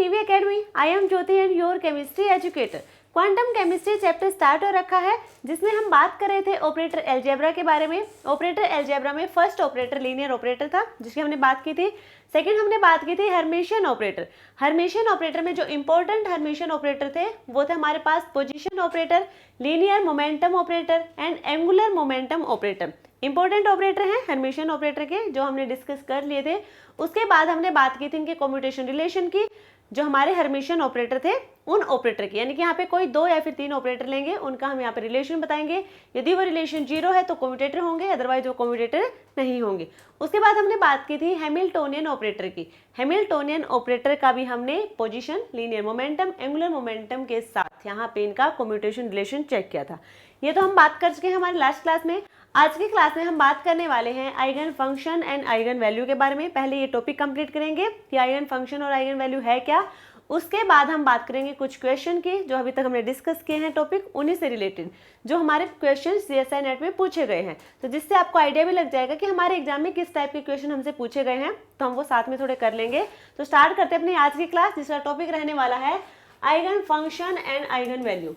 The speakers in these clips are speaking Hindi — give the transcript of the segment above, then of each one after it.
नीवी academy. I am Jyoti and your chemistry educator. Quantum chemistry chapter start हो रखा है जिसमें हम बात कर रहे थे ऑपरेटर अलजेब्रा के बारे में। ऑपरेटर अलजेब्रा में फर्स्ट ऑपरेटर लीनियर ऑपरेटर था जिसकी हमने बात की थी। सेकंड हमने बात की थी हर्मिशियन ऑपरेटर। हर्मिशियन ऑपरेटर में जो इंपॉर्टेंट हर्मिशियन ऑपरेटर थे वो थे हमारे पास position operator, linear momentum operator and angular momentum operator. Important operator हैं हर्मिशियन ऑपरेटर के, जो हमने डिस्कस कर लिए थे। उसके बाद हमने बात की थी इनके कम्यूटेशन रिलेशन की, जो हमारे हर्मिशियन ऑपरेटर थे उन ऑपरेटर की, यानी कि यहाँ पे कोई 2 या फिर 3 ऑपरेटर लेंगे, उनका हम यहाँ पे रिलेशन बताएंगे। यदि वो रिलेशन 0 है तो कम्यूटेटर होंगे, अदरवाइज वो कम्यूटेटर नहीं होंगे। उसके बाद हमने बात की थी हैमिल्टोनियन ऑपरेटर की। हैमिल्टोनियन ऑपरेटर का भी हमने position, linear momentum, angular momentum के साथ यहाँ पे इनका कम्यूटेशन रिलेशन चेक किया था। ये तो हम बात कर चुके हैं हमारे लास्ट क्लास में। आज की क्लास में हम बात करने वाले हैं eigen function and eigen value के बारे में। पहले ये टॉपिक कंप्लीट करेंगे कि आइगन फंक्शन और आइगन वैल्यू है क्या। उसके बाद हम बात करेंगे कुछ क्वेश्चन की जो अभी तक हमने डिस्कस किए हैं टॉपिक, उन्हीं से रिलेटेड जो हमारे क्वेश्चन CSI नेट में पूछे गए हैं, तो जिससे आपको आइडिया भी लग जाएगा कि हमारे एग्जाम में किस टाइप के क्वेश्चन हमसे पूछे गए हैं, तो हम वो साथ में थोड़े कर लेंगे। तो स्टार्ट करते हैं अपनी आज की क्लास, जिसका टॉपिक रहने वाला है eigen function and eigen value.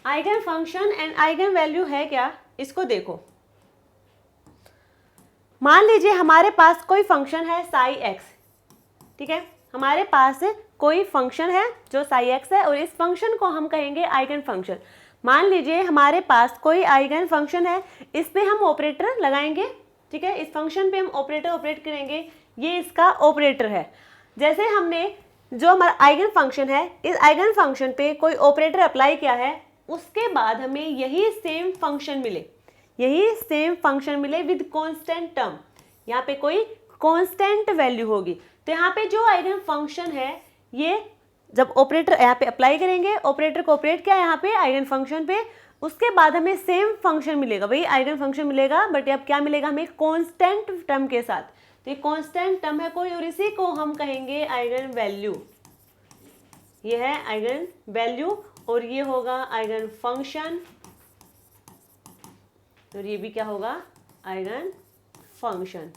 Eigen function and eigen value है क्या, इसको देखो। मान लीजिए हमारे पास कोई फंक्शन है साई एक्स, ठीक है, हमारे पास कोई फंक्शन है जो साई एक्स है और इस फंक्शन को हम कहेंगे आइगन फंक्शन। मान लीजिए हमारे पास कोई आइगन फंक्शन है, इस पे हम ऑपरेटर लगाएंगे, ठीक है, इस फंक्शन पे हम ऑपरेटर ऑपरेट करेंगे, ये इसका ऑपरेटर है। जैसे हमने जो हमारा आइगन फंक्शन है, इस आइगन फंक्शन पे कोई ऑपरेटर अप्लाई किया है, उसके बाद हमें यही सेम फंक्शन मिले, यही सेम फंक्शन मिले विद कांस्टेंट टर्म, यहाँ पे कोई कांस्टेंट वैल्यू होगी, तो यहाँ पे जो आइगन फंक्शन है ये जब ऑपरेटर यहाँ पे अप्लाई करेंगे, ऑपरेटर को ऑपरेट किया यहाँ पे आइगन फंक्शन पे, उसके बाद हमें सेम फंक्शन मिलेगा, वही आइगन फंक्शन मिलेगा, बट अब क्या मिलेगा हमें कांस्टेंट टर्म के साथ। तो ये कांस्टेंट टर्म है कोई और इसी को हम कहेंगे आइगन वैल्यू। ये है आइगन वैल्यू और ये होगा आइगन फंक्शन और ये भी क्या होगा आइगन फंक्शन।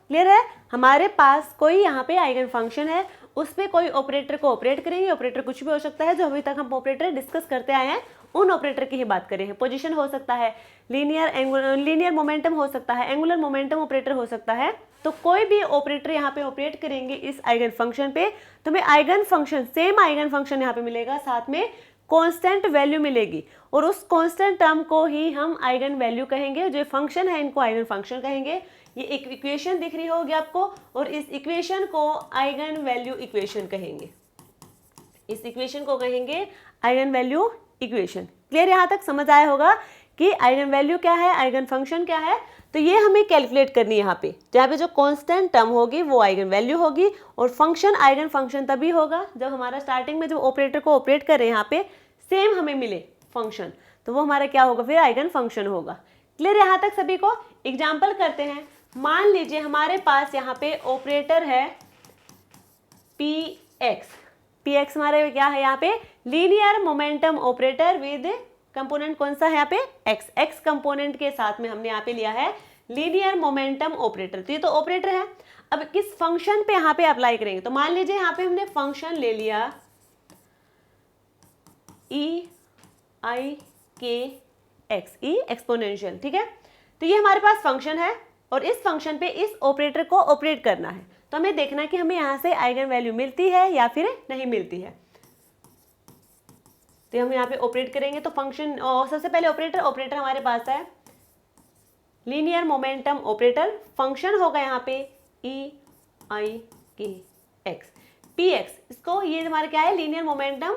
क्लियर है? हमारे पास कोई यहाँ पे आइगन फंक्शन है, उस पर कोई ऑपरेटर को ऑपरेट करेंगे, ऑपरेटर कुछ भी हो सकता है, जो अभी तक हम ऑपरेटर डिस्कस करते आए हैं उन ऑपरेटर की ही बात करें हैं। पोजीशन हो सकता है, लीनियर मोमेंटम हो सकता है, एंगुलर मोमेंटम ऑपरेटर हो सकता है, तो कोई भी ऑपरेटर यहाँ पे ऑपरेट करेंगे इस आइगन फंक्शन पे, तो हमें eigen function, same eigen function यहाँ पे मिलेगा, साथ में कांस्टेंट वैल्यू मिलेगी और उस कांस्टेंट टर्म को ही हम आइगन वैल्यू कहेंगे। जो फंक्शन है इनको आइगन फंक्शन कहेंगे। ये एक इक्वेशन दिख रही होगी आपको और इस इक्वेशन को आइगन वैल्यू इक्वेशन कहेंगे। इस इक्वेशन को कहेंगे आइगन वैल्यू इक्वेशन। क्लियर? यहाँ तक समझ आया होगा कि आइगन वैल्यू क्या है, आइगन फंक्शन क्या है। तो ये हमें कैलकुलेट करनी है यहाँ पे, जहाँ पे जो कांस्टेंट टर्म होगी वो आइगन वैल्यू होगी और फंक्शन आइगन फंक्शन तभी होगा जब हमारा स्टार्टिंग में जो ऑपरेटर को ऑपरेट कर रहे हैं यहाँ पे सेम हमें मिले फंक्शन, तो वो हमारा क्या होगा फिर आइगन फंक्शन होगा। क्लियर? यहाँ तक सभी को। एग्जाम्पल करते हैं। मान लीजिए हमारे पास यहाँ पे ऑपरेटर है px हमारे क्या है यहाँ पे linear momentum operator with component कौन सा है यहाँ पे x कंपोनेंट के साथ में हमने यहाँ पे लिया है लीनियर मोमेंटम ऑपरेटर। तो ये तो ऑपरेटर है। अब किस फंक्शन पे यहाँ पे अप्लाई करेंगे, तो मान लीजिए यहाँ पे हमने फंक्शन ले लिया e(i)k(x), e एक्सपोनेंशियल, ठीक है। तो ये हमारे पास फंक्शन है और इस फंक्शन पे इस ऑपरेटर को ऑपरेट करना है, तो हमें देखना है कि हमें यहाँ से आइगन वैल्यू मिलती है या फिर नहीं मिलती है। तो हम यहाँ पे ऑपरेट करेंगे तो फंक्शन, सबसे पहले ऑपरेटर हमारे पास है लीनियर मोमेंटम ऑपरेटर, फंक्शन होगा यहाँ पे e(i)k(x), px, इसको ये हमारा क्या है लीनियर मोमेंटम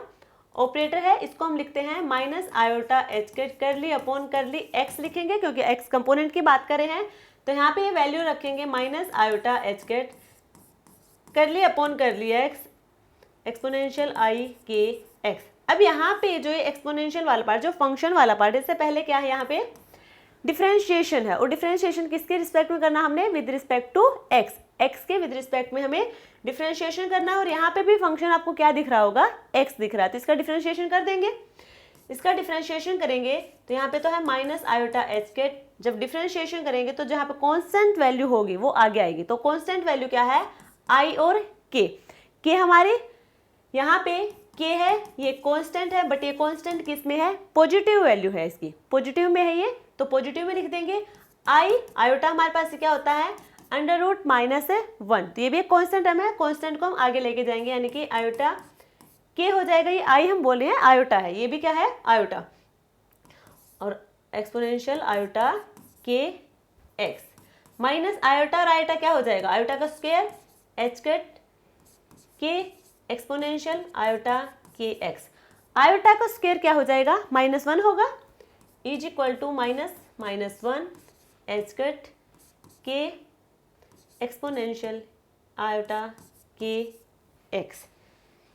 ऑपरेटर है, इसको हम लिखते हैं -i(h) कर ली अपॉन कर ली x लिखेंगे क्योंकि x कंपोनेंट की बात कर रहे हैं, तो यहाँ पे ये वैल्यू रखेंगे -i(h) कर ली अपॉन कर ली x एक्सपोनेंशियल i(k)(x). अब यहाँ पे जो ये एक्सपोनेंशियल वाला पार्ट, जो फंक्शन वाला पार्ट, इससे पहले क्या है यहाँ पे डिफरेंशिएशन है और डिफरेंशिएशन किसके रिस्पेक्ट में करना हमने, विद रिस्पेक्ट टू x के विद रिस्पेक्ट में हमें डिफरेंशिएशन करना है और यहाँ पे भी फंक्शन आपको क्या दिख रहा होगा, x दिख रहा है, तो इसका डिफरेंशिएशन कर देंगे। इसका डिफरेंशिएशन करेंगे तो यहाँ पे तो है माइनस आयोटा एच केट। जब डिफरेंशिएशन करेंगे तो जहाँ पे कांस्टेंट वैल्यू होगी वो आगे आएगी। तो कांस्टेंट वैल्यू क्या है, आई और के हमारे यहाँ पे के है, ये कांस्टेंट है, बट ये कांस्टेंट किस में है, पॉजिटिव वैल्यू है इसकी, पॉजिटिव में है ये, तो पॉजिटिव में लिख देंगे। आई आयोटा हमारे पास क्या होता है अंडर रूट माइनस 1, तो ये भी एक कांस्टेंट टर्म है, कांस्टेंट को हम आगे लेके जाएंगे, यानी कि आयोटा के हो जाएगा। ये आई हम बोल रहे हैं आयोटा है, ये भी क्या है आयोटा, और एक्सपोनेंशियल आयोटा के एक्स माइनस आयोटा और आयोटा क्या हो जाएगा, आयोटा का स्क्वायर एच कट के एक्सपोनेंशियल आयोटा के एक्स। आयोटा का स्क्वायर क्या हो जाएगा, -1 होगा, is equal to -1 h cut के एक्सपोनेंशियल आयोटा के एक्स।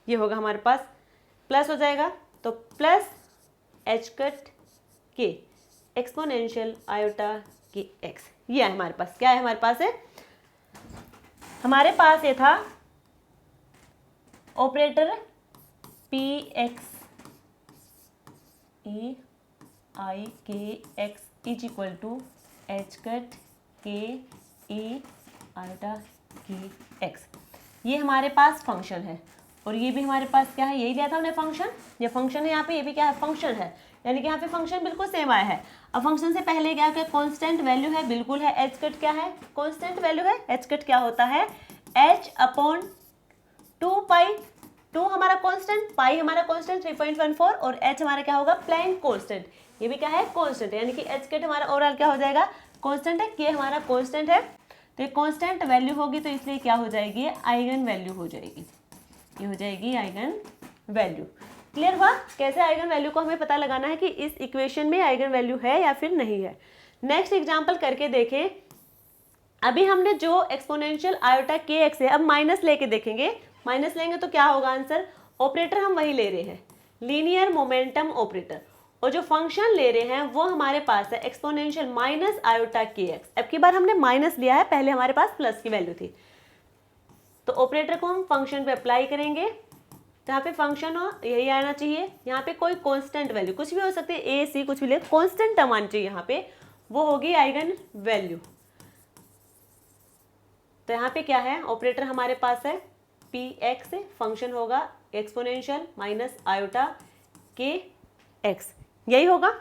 ये होगा हमारे पास, प्लस हो जाएगा तो प्लस एच कट के एक्सपोनेंशियल आयोटा के एक्स। ये है हमारे पास, क्या है हमारे पास है, हमारे पास ये था operator p x e i के x is equal to h cut के ई आयोटा के एक्स। ये हमारे पास फंक्शन है और ये भी हमारे पास क्या है, यही दिया था हमने फंक्शन, ये फंक्शन है यहाँ पे, ये भी क्या है फंक्शन है, यानी कि यहाँ पे फंक्शन बिल्कुल सेम आया है। अब फंक्शन से पहले क्या क्या कांस्टेंट वैल्यू है, बिल्कुल है, एच कट क्या है कांस्टेंट वैल्यू है, एच कट क्या होता है h अपॉन 2 पाई, 2 हमारा कांस्टेंट, पाई हमारा कांस्टेंट 3.14 और h हमारा क्या होगा प्लेन कांस्टेंट, ये भी क्या है कांस्टेंट, यानी कि एच कट हमारा ओवरऑल क्या हो जाएगा कांस्टेंट है, के हमारा कांस्टेंट है, तो ये कांस्टेंट वैल्यू होगी तो इसलिए क्या हो जाएगी आइगन वैल्यू हो जाएगी, ये हो जाएगी आइगन वैल्यू। क्लियर हुआ कैसे आइगन वैल्यू को हमें पता लगाना है कि इस इक्वेशन में आइगन वैल्यू है या फिर नहीं है। नेक्स्ट एग्जांपल करके देखें, अभी हमने जो एक्सपोनेंशियल आयोटा के एक्स है, अब माइनस लेके देखेंगे, माइनस लेंगे तो क्या होगा आंसर, ऑपरेटर हम वही ले रहे हैं लीनियर मोमेंटम ऑपरेटर, और जो फंक्शन ले रहे हैं वो हमारे पास है एक्सपोनेंशियल माइनस आयोटा के एक्स। अब की बार हमने माइनस लिया है, पहले हमारे पास प्लस की वैल्यू थी, तो ऑपरेटर को हम फंक्शन पे अप्लाई करेंगे, तो यहाँ पे फंक्शन हो यही आना चाहिए, यहाँ पे कोई कांस्टेंट वैल्यू कुछ भी हो सकती है, ए सी कुछ भी ले, कांस्टेंट टर्म आनी चाहिए यहाँ पे, वो होगी आइगन वैल्यू। तो यहाँ पे क्या है ऑपरेटर हमारे पास है पी एक्स, फंक्शन होगा एक्सपोनेंशियल माइनस आयोटा के एक्स, यही होगा।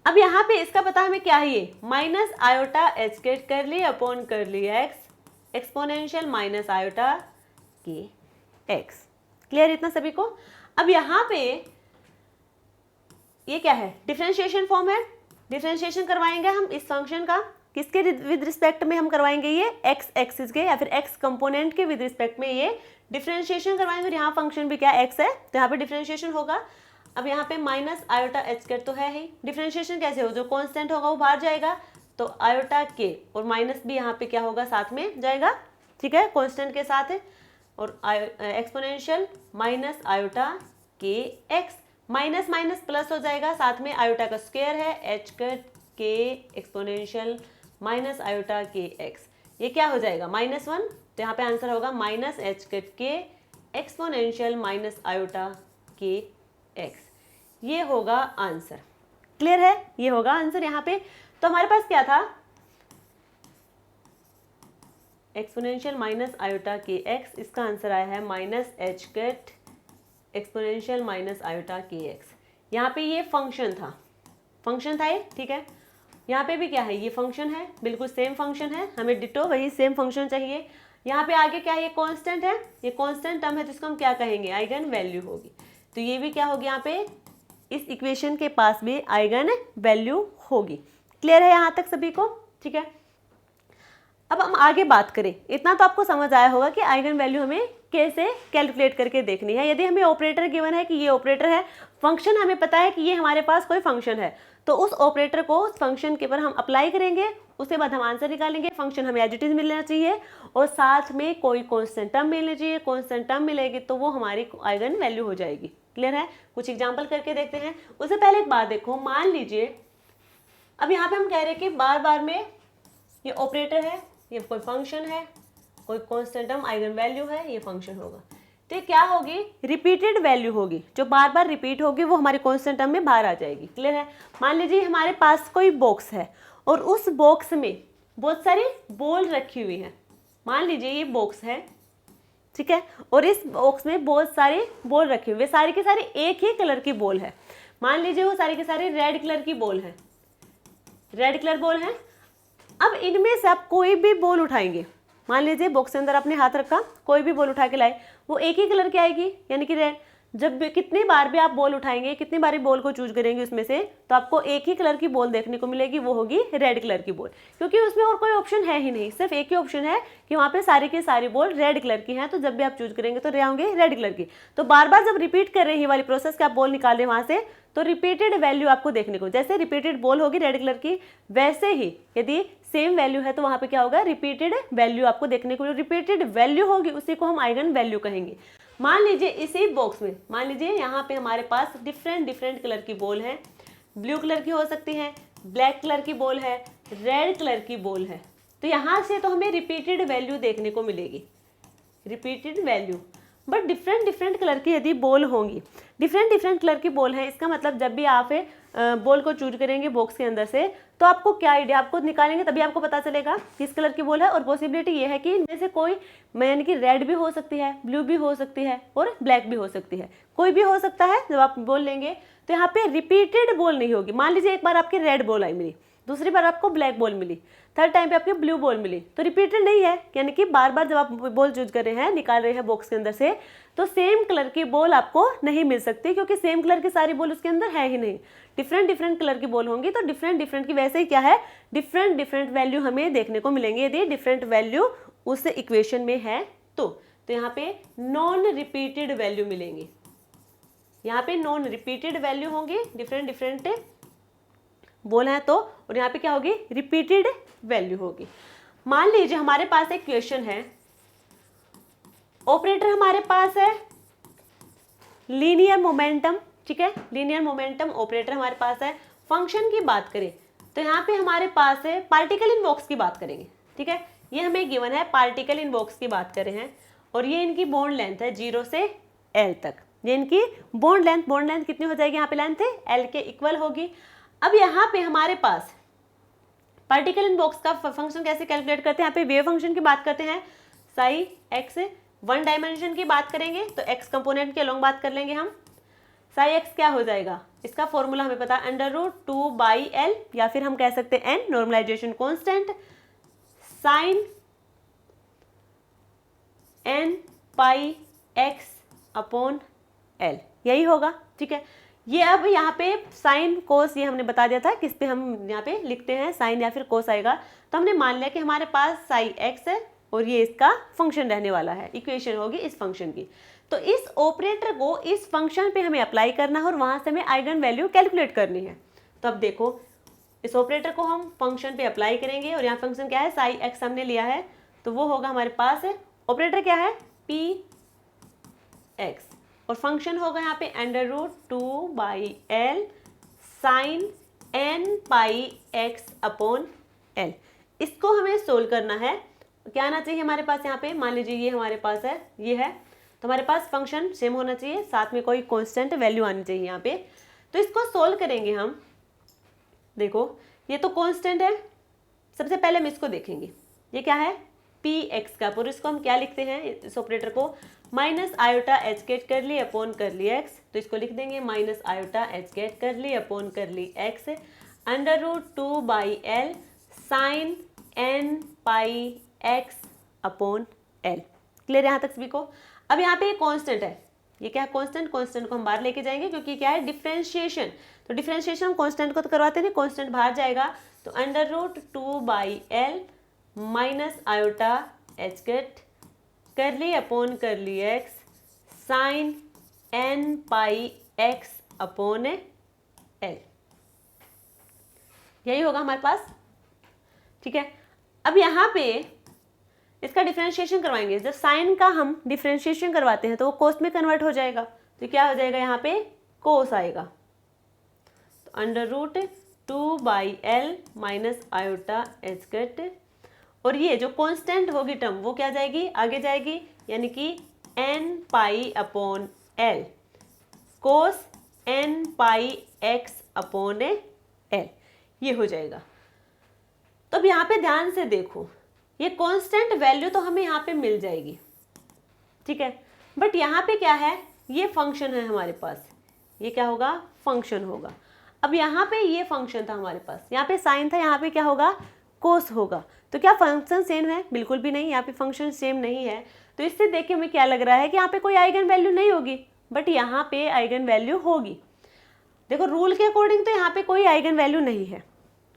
अब यहाँ पे इसका पता हमें क्या है, ये माइनस आयोटा एच केट कर ली अपॉन कर ली एक्स एक्सपोनेंशियल माइनस आयोटा के एक्स। क्लियर इतना सभी को। अब यहाँ पे ये क्या है डिफरेंशिएशन फॉर्म है, डिफरेंशिएशन करवाएंगे हम इस फंक्शन का, किसके विद रिस्पेक्ट में हम करवाएंगे, ये एक्स एक्सिस के या फिर एक्स कंपोनेंट के विद रिस्पेक्ट में ये डिफरेंशिएशन करवाएंगे, और यहाँ फंक्शन भी क्या एक्स है तो यहाँ पे डिफरेंशिएशन होगा। अब यहाँ पे माइनस आयोटा एच केट तो है ही, डिफरेंशिएशन कैसे हो, जो कांस्टेंट होगा वो बाहर जाएगा, तो आयोटा के और माइनस भी यहाँ पे क्या होगा साथ में जाएगा, ठीक है कांस्टेंट के साथ है, और एक्सपोनेंशियल माइनस आयोटा के एक्स, माइनस माइनस प्लस हो जाएगा, साथ में आयोटा का स्क्वायर है एच कट के एक्सपोनेंशियल माइनस आयोटा के एक्स, ये क्या हो जाएगा -1, तो यहाँ पे आंसर होगा माइनस एच कट के एक्सपोनेंशियल माइनस आयोटा के एक्स, ये होगा आंसर। क्लियर है, ये होगा आंसर यहाँ पे। तो हमारे पास क्या था एक्सपोनेंशियल माइनस आयोटा के एक्स, इसका आंसर आया है minus H cut exponential minus iota के एक्स। यहाँ पे ये फंक्शन था ये, ठीक है, यहाँ पे भी क्या है ये फंक्शन है, बिल्कुल सेम फंक्शन है, हमें डिटो वही सेम फंक्शन चाहिए। यहाँ पे आगे क्या है, ये कांस्टेंट है, ये कांस्टेंट टर्म है जिसको हम क्या कहेंगे आइगन वैल्यू होगी, तो ये भी क्या होगी यहाँ पे इस इक्वेशन के पास भी आइगन वैल्यू होगी। क्लियर है यहाँ तक सभी को, ठीक है। अब हम आगे बात करें, इतना तो आपको समझ आया होगा कि आइगन वैल्यू हमें कैसे कैलकुलेट करके देखनी है। यदि हमें ऑपरेटर गिवन है कि ये ऑपरेटर है, फंक्शन हमें पता है कि ये हमारे पास कोई फंक्शन है, तो उस ऑपरेटर को उस फंक्शन के ऊपर हम अप्लाई करेंगे, उसके बाद हम आंसर निकालेंगे। फंक्शन हमें एज इट इज मिलना चाहिए और साथ में कोई कांस्टेंट टर्म मिलनी चाहिए, कांस्टेंट टर्म मिलेगी तो वो हमारी आइगन वैल्यू हो जाएगी। क्लियर है, कुछ एग्जाम्पल करके देखते हैं। उससे पहले एक बात देखो, मान लीजिए अब यहाँ पे हम कह रहे हैं कि बार बार में ये ऑपरेटर है, ये कोई फंक्शन है, कोई कांस्टेंट टर्म आइगन वैल्यू है, ये फंक्शन होगा। तो क्या होगी, रिपीटेड वैल्यू होगी, जो बार बार रिपीट होगी वो हमारे कांस्टेंट टर्म में बाहर आ जाएगी। क्लियर है। मान लीजिए हमारे पास कोई बॉक्स है और उस बॉक्स में बहुत सारी बॉल रखी हुई है। मान लीजिए ये बॉक्स है, ठीक है, और इस बॉक्स में बहुत सारी बॉल रखी हुई है, सारी की सारी एक ही कलर की बॉल है। मान लीजिए वो सारी की सारी रेड कलर की बॉल है, रेड कलर बॉल है। अब इनमें से आप कोई भी बॉल उठाएंगे, मान लीजिए बॉक्स के अंदर आपने हाथ रखा, कोई भी बॉल उठा के लाए, वो एक ही कलर की आएगी, यानी कि रेड। जब भी कितनी बार भी आप बॉल उठाएंगे, कितनी बार बॉल को चूज करेंगे उसमें से, तो आपको एक ही कलर की बॉल देखने को मिलेगी, वो होगी रेड कलर की बॉल, क्योंकि उसमें और कोई ऑप्शन है ही नहीं, सिर्फ एक ही ऑप्शन है कि वहाँ पे सारी की सारी बॉल रेड कलर की हैं। तो जब भी आप चूज करेंगे तो रहेंगे रेड कलर की। तो बार बार जब रिपीट कर रहे हैं वाली प्रोसेस के आप बॉल निकाल रहे हैं वहाँ से, तो रिपीटेड वैल्यू आपको देखने को, जैसे रिपीटेड बॉल होगी रेड कलर की, वैसे ही यदि सेम वैल्यू है तो वहाँ पे क्या होगा, रिपीटेड वैल्यू आपको देखने को, रिपीटेड वैल्यू होगी उसी को हम आइगन वैल्यू कहेंगे। मान लीजिए इसी बॉक्स में, मान लीजिए यहाँ पे हमारे पास डिफरेंट डिफरेंट कलर की बॉल है, ब्लू कलर की हो सकती है, ब्लैक कलर की बॉल है, रेड कलर की बॉल है। तो यहाँ से तो हमें रिपीटेड वैल्यू देखने को मिलेगी, repeated value. But different different colour की यदि बॉल होंगी, डिफरेंट डिफरेंट कलर की बॉल है, इसका मतलब जब भी आप बॉल को चूज करेंगे बॉक्स के अंदर से, तो आपको क्या आइडिया, आपको निकालेंगे तभी आपको पता चलेगा किस कलर की बॉल है। और पॉसिबिलिटी ये है कि इनमें से कोई, यानी कि रेड भी हो सकती है, ब्लू भी हो सकती है और ब्लैक भी हो सकती है, कोई भी हो सकता है। जब आप बॉल लेंगे तो यहाँ पे रिपीटेड बॉल नहीं होगी। मान लीजिए एक बार आपकी रेड बॉल आई मिली, दूसरी बार आपको ब्लैक बॉल मिली, थर्ड टाइम पे आपकी ब्लू बॉल मिली, तो रिपीटेड नहीं है, यानी कि बार बार जब आप बॉल चूज कर रहे हैं, निकाल रहे हैं बॉक्स के अंदर से, तो सेम कलर की बॉल आपको नहीं मिल सकती, क्योंकि सेम कलर की सारी बॉल उसके अंदर है ही नहीं। डिफरेंट डिफरेंट कलर की बॉल होंगी, तो डिफरेंट डिफरेंट की वैसे ही क्या है, डिफरेंट डिफरेंट वैल्यू हमें देखने को मिलेंगे यदि डिफरेंट वैल्यू उस इक्वेशन में है तो यहाँ पे नॉन रिपीटेड वैल्यू मिलेंगी, यहाँ पे नॉन रिपीटेड वैल्यू होंगी, डिफरेंट डिफरेंट बॉल है तो, और यहाँ पे क्या होगी, रिपीटेड वैल्यू होगी। मान लीजिए हमारे पास एक क्वेश्चन है, ऑपरेटर हमारे पास है लीनियर मोमेंटम, ठीक है, लीनियर मोमेंटम ऑपरेटर हमारे पास है। फंक्शन की बात करें तो यहाँ पे हमारे पास है पार्टिकल इन बॉक्स की बात करेंगे, ठीक है, ये हमें गिवन है, पार्टिकल इन बॉक्स की बात कर रहे हैं, और ये इनकी बॉन्ड लेंथ है 0 से L तक। ये इनकी बॉन्ड लेंथ कितनी हो जाएगी, यहाँ पे लेंथ L के इक्वल होगी। अब यहाँ पे हमारे पास पार्टिकल इन बॉक्स का फंक्शन कैसे कैलकुलेट करते हैं, यहाँ पे वेव फंक्शन की बात करते हैं, साई एक्स, वन डायमेंशन की बात करेंगे तो एक्स कंपोनेंट के अलोंग बात कर लेंगे हम। साई एक्स क्या हो जाएगा, इसका फॉर्मूला हमें पता है, √2/L, या फिर हम कह सकते हैं n, normalisation constant, sine n pi x/L, यही होगा, ठीक है। ये अब यहाँ पे साइन कोस ये हमने बता दिया था, किस पे हम यहाँ पे लिखते हैं, साइन या फिर कोस आएगा, तो हमने मान लिया कि हमारे पास साई एक्स है और ये इसका फंक्शन रहने वाला है, इक्वेशन होगी इस फंक्शन की। तो इस ऑपरेटर को इस फंक्शन पे हमें अप्लाई करना है और वहां से हमें आइगन वैल्यू कैलकुलेट करनी है। तो अब देखो, इस ऑपरेटर को हम फंक्शन पे अप्लाई करेंगे, और यहाँ फंक्शन क्या है, साई एक्स हमने लिया है, तो वो होगा हमारे पास है, ऑपरेटर क्या है, पी एक्स, और फंक्शन होगा यहाँ पे √2/L sign n pi x/L। इसको हमें सोल्व करना है, क्या आना चाहिए हमारे पास, यहाँ पे मान लीजिए ये हमारे पास है, ये है, तो हमारे पास फंक्शन सेम होना चाहिए, साथ में कोई कांस्टेंट वैल्यू आनी चाहिए यहाँ पे। तो इसको सोल्व करेंगे हम, देखो ये तो कांस्टेंट है, सबसे पहले हम इसको देखेंगे, ये क्या है, पी एक्स का, और इसको हम क्या लिखते हैं, इस ऑपरेटर को -i/h कर ली अपॉन कर ली एक्स, तो इसको लिख देंगे -i/h कर ली अपॉन कर ली x, √2/L sign n pi x/L। Clear यहाँ तक सभी को। अब यहाँ पे कांस्टेंट है, ये क्या है, कांस्टेंट को हम बाहर लेके जाएंगे, क्योंकि क्या है, डिफरेंशिएशन, तो डिफरेंशिएशन हम कांस्टेंट को तो करवाते नहीं, कांस्टेंट बाहर जाएगा, तो √2/L -i/h कर ली अपॉन कर ली x sign n pi x/L, यही होगा हमारे पास, ठीक है। अब यहाँ पे इसका डिफरेंशिएशन करवाएंगे, जब साइन का हम डिफरेंशिएशन करवाते हैं तो वो कोस में कन्वर्ट हो जाएगा, तो क्या हो जाएगा, यहाँ पे कोस आएगा, तो √2/L -i/h, और ये जो कांस्टेंट होगी टर्म वो क्या जाएगी, आगे जाएगी, यानी कि n pi upon l cos n पाई x अपॉन l, ये हो जाएगा। तो अब यहाँ पे ध्यान से देखो, ये कांस्टेंट वैल्यू तो हमें यहाँ पे मिल जाएगी, ठीक है, बट यहाँ पे क्या है, ये फंक्शन है हमारे पास, ये क्या होगा, फंक्शन होगा। अब यहाँ पे ये फंक्शन था हमारे पास, यहाँ पे साइन था, यहाँ पे क्या होगा, कोस होगा। तो क्या फंक्शन सेम है, बिल्कुल भी नहीं, यहाँ पे फंक्शन सेम नहीं है। तो इससे देख के हमें क्या लग रहा है कि यहाँ पे कोई आइगन वैल्यू नहीं होगी, बट यहाँ पे आइगन वैल्यू होगी। देखो रूल के अकॉर्डिंग तो यहाँ पे कोई आइगन वैल्यू नहीं है,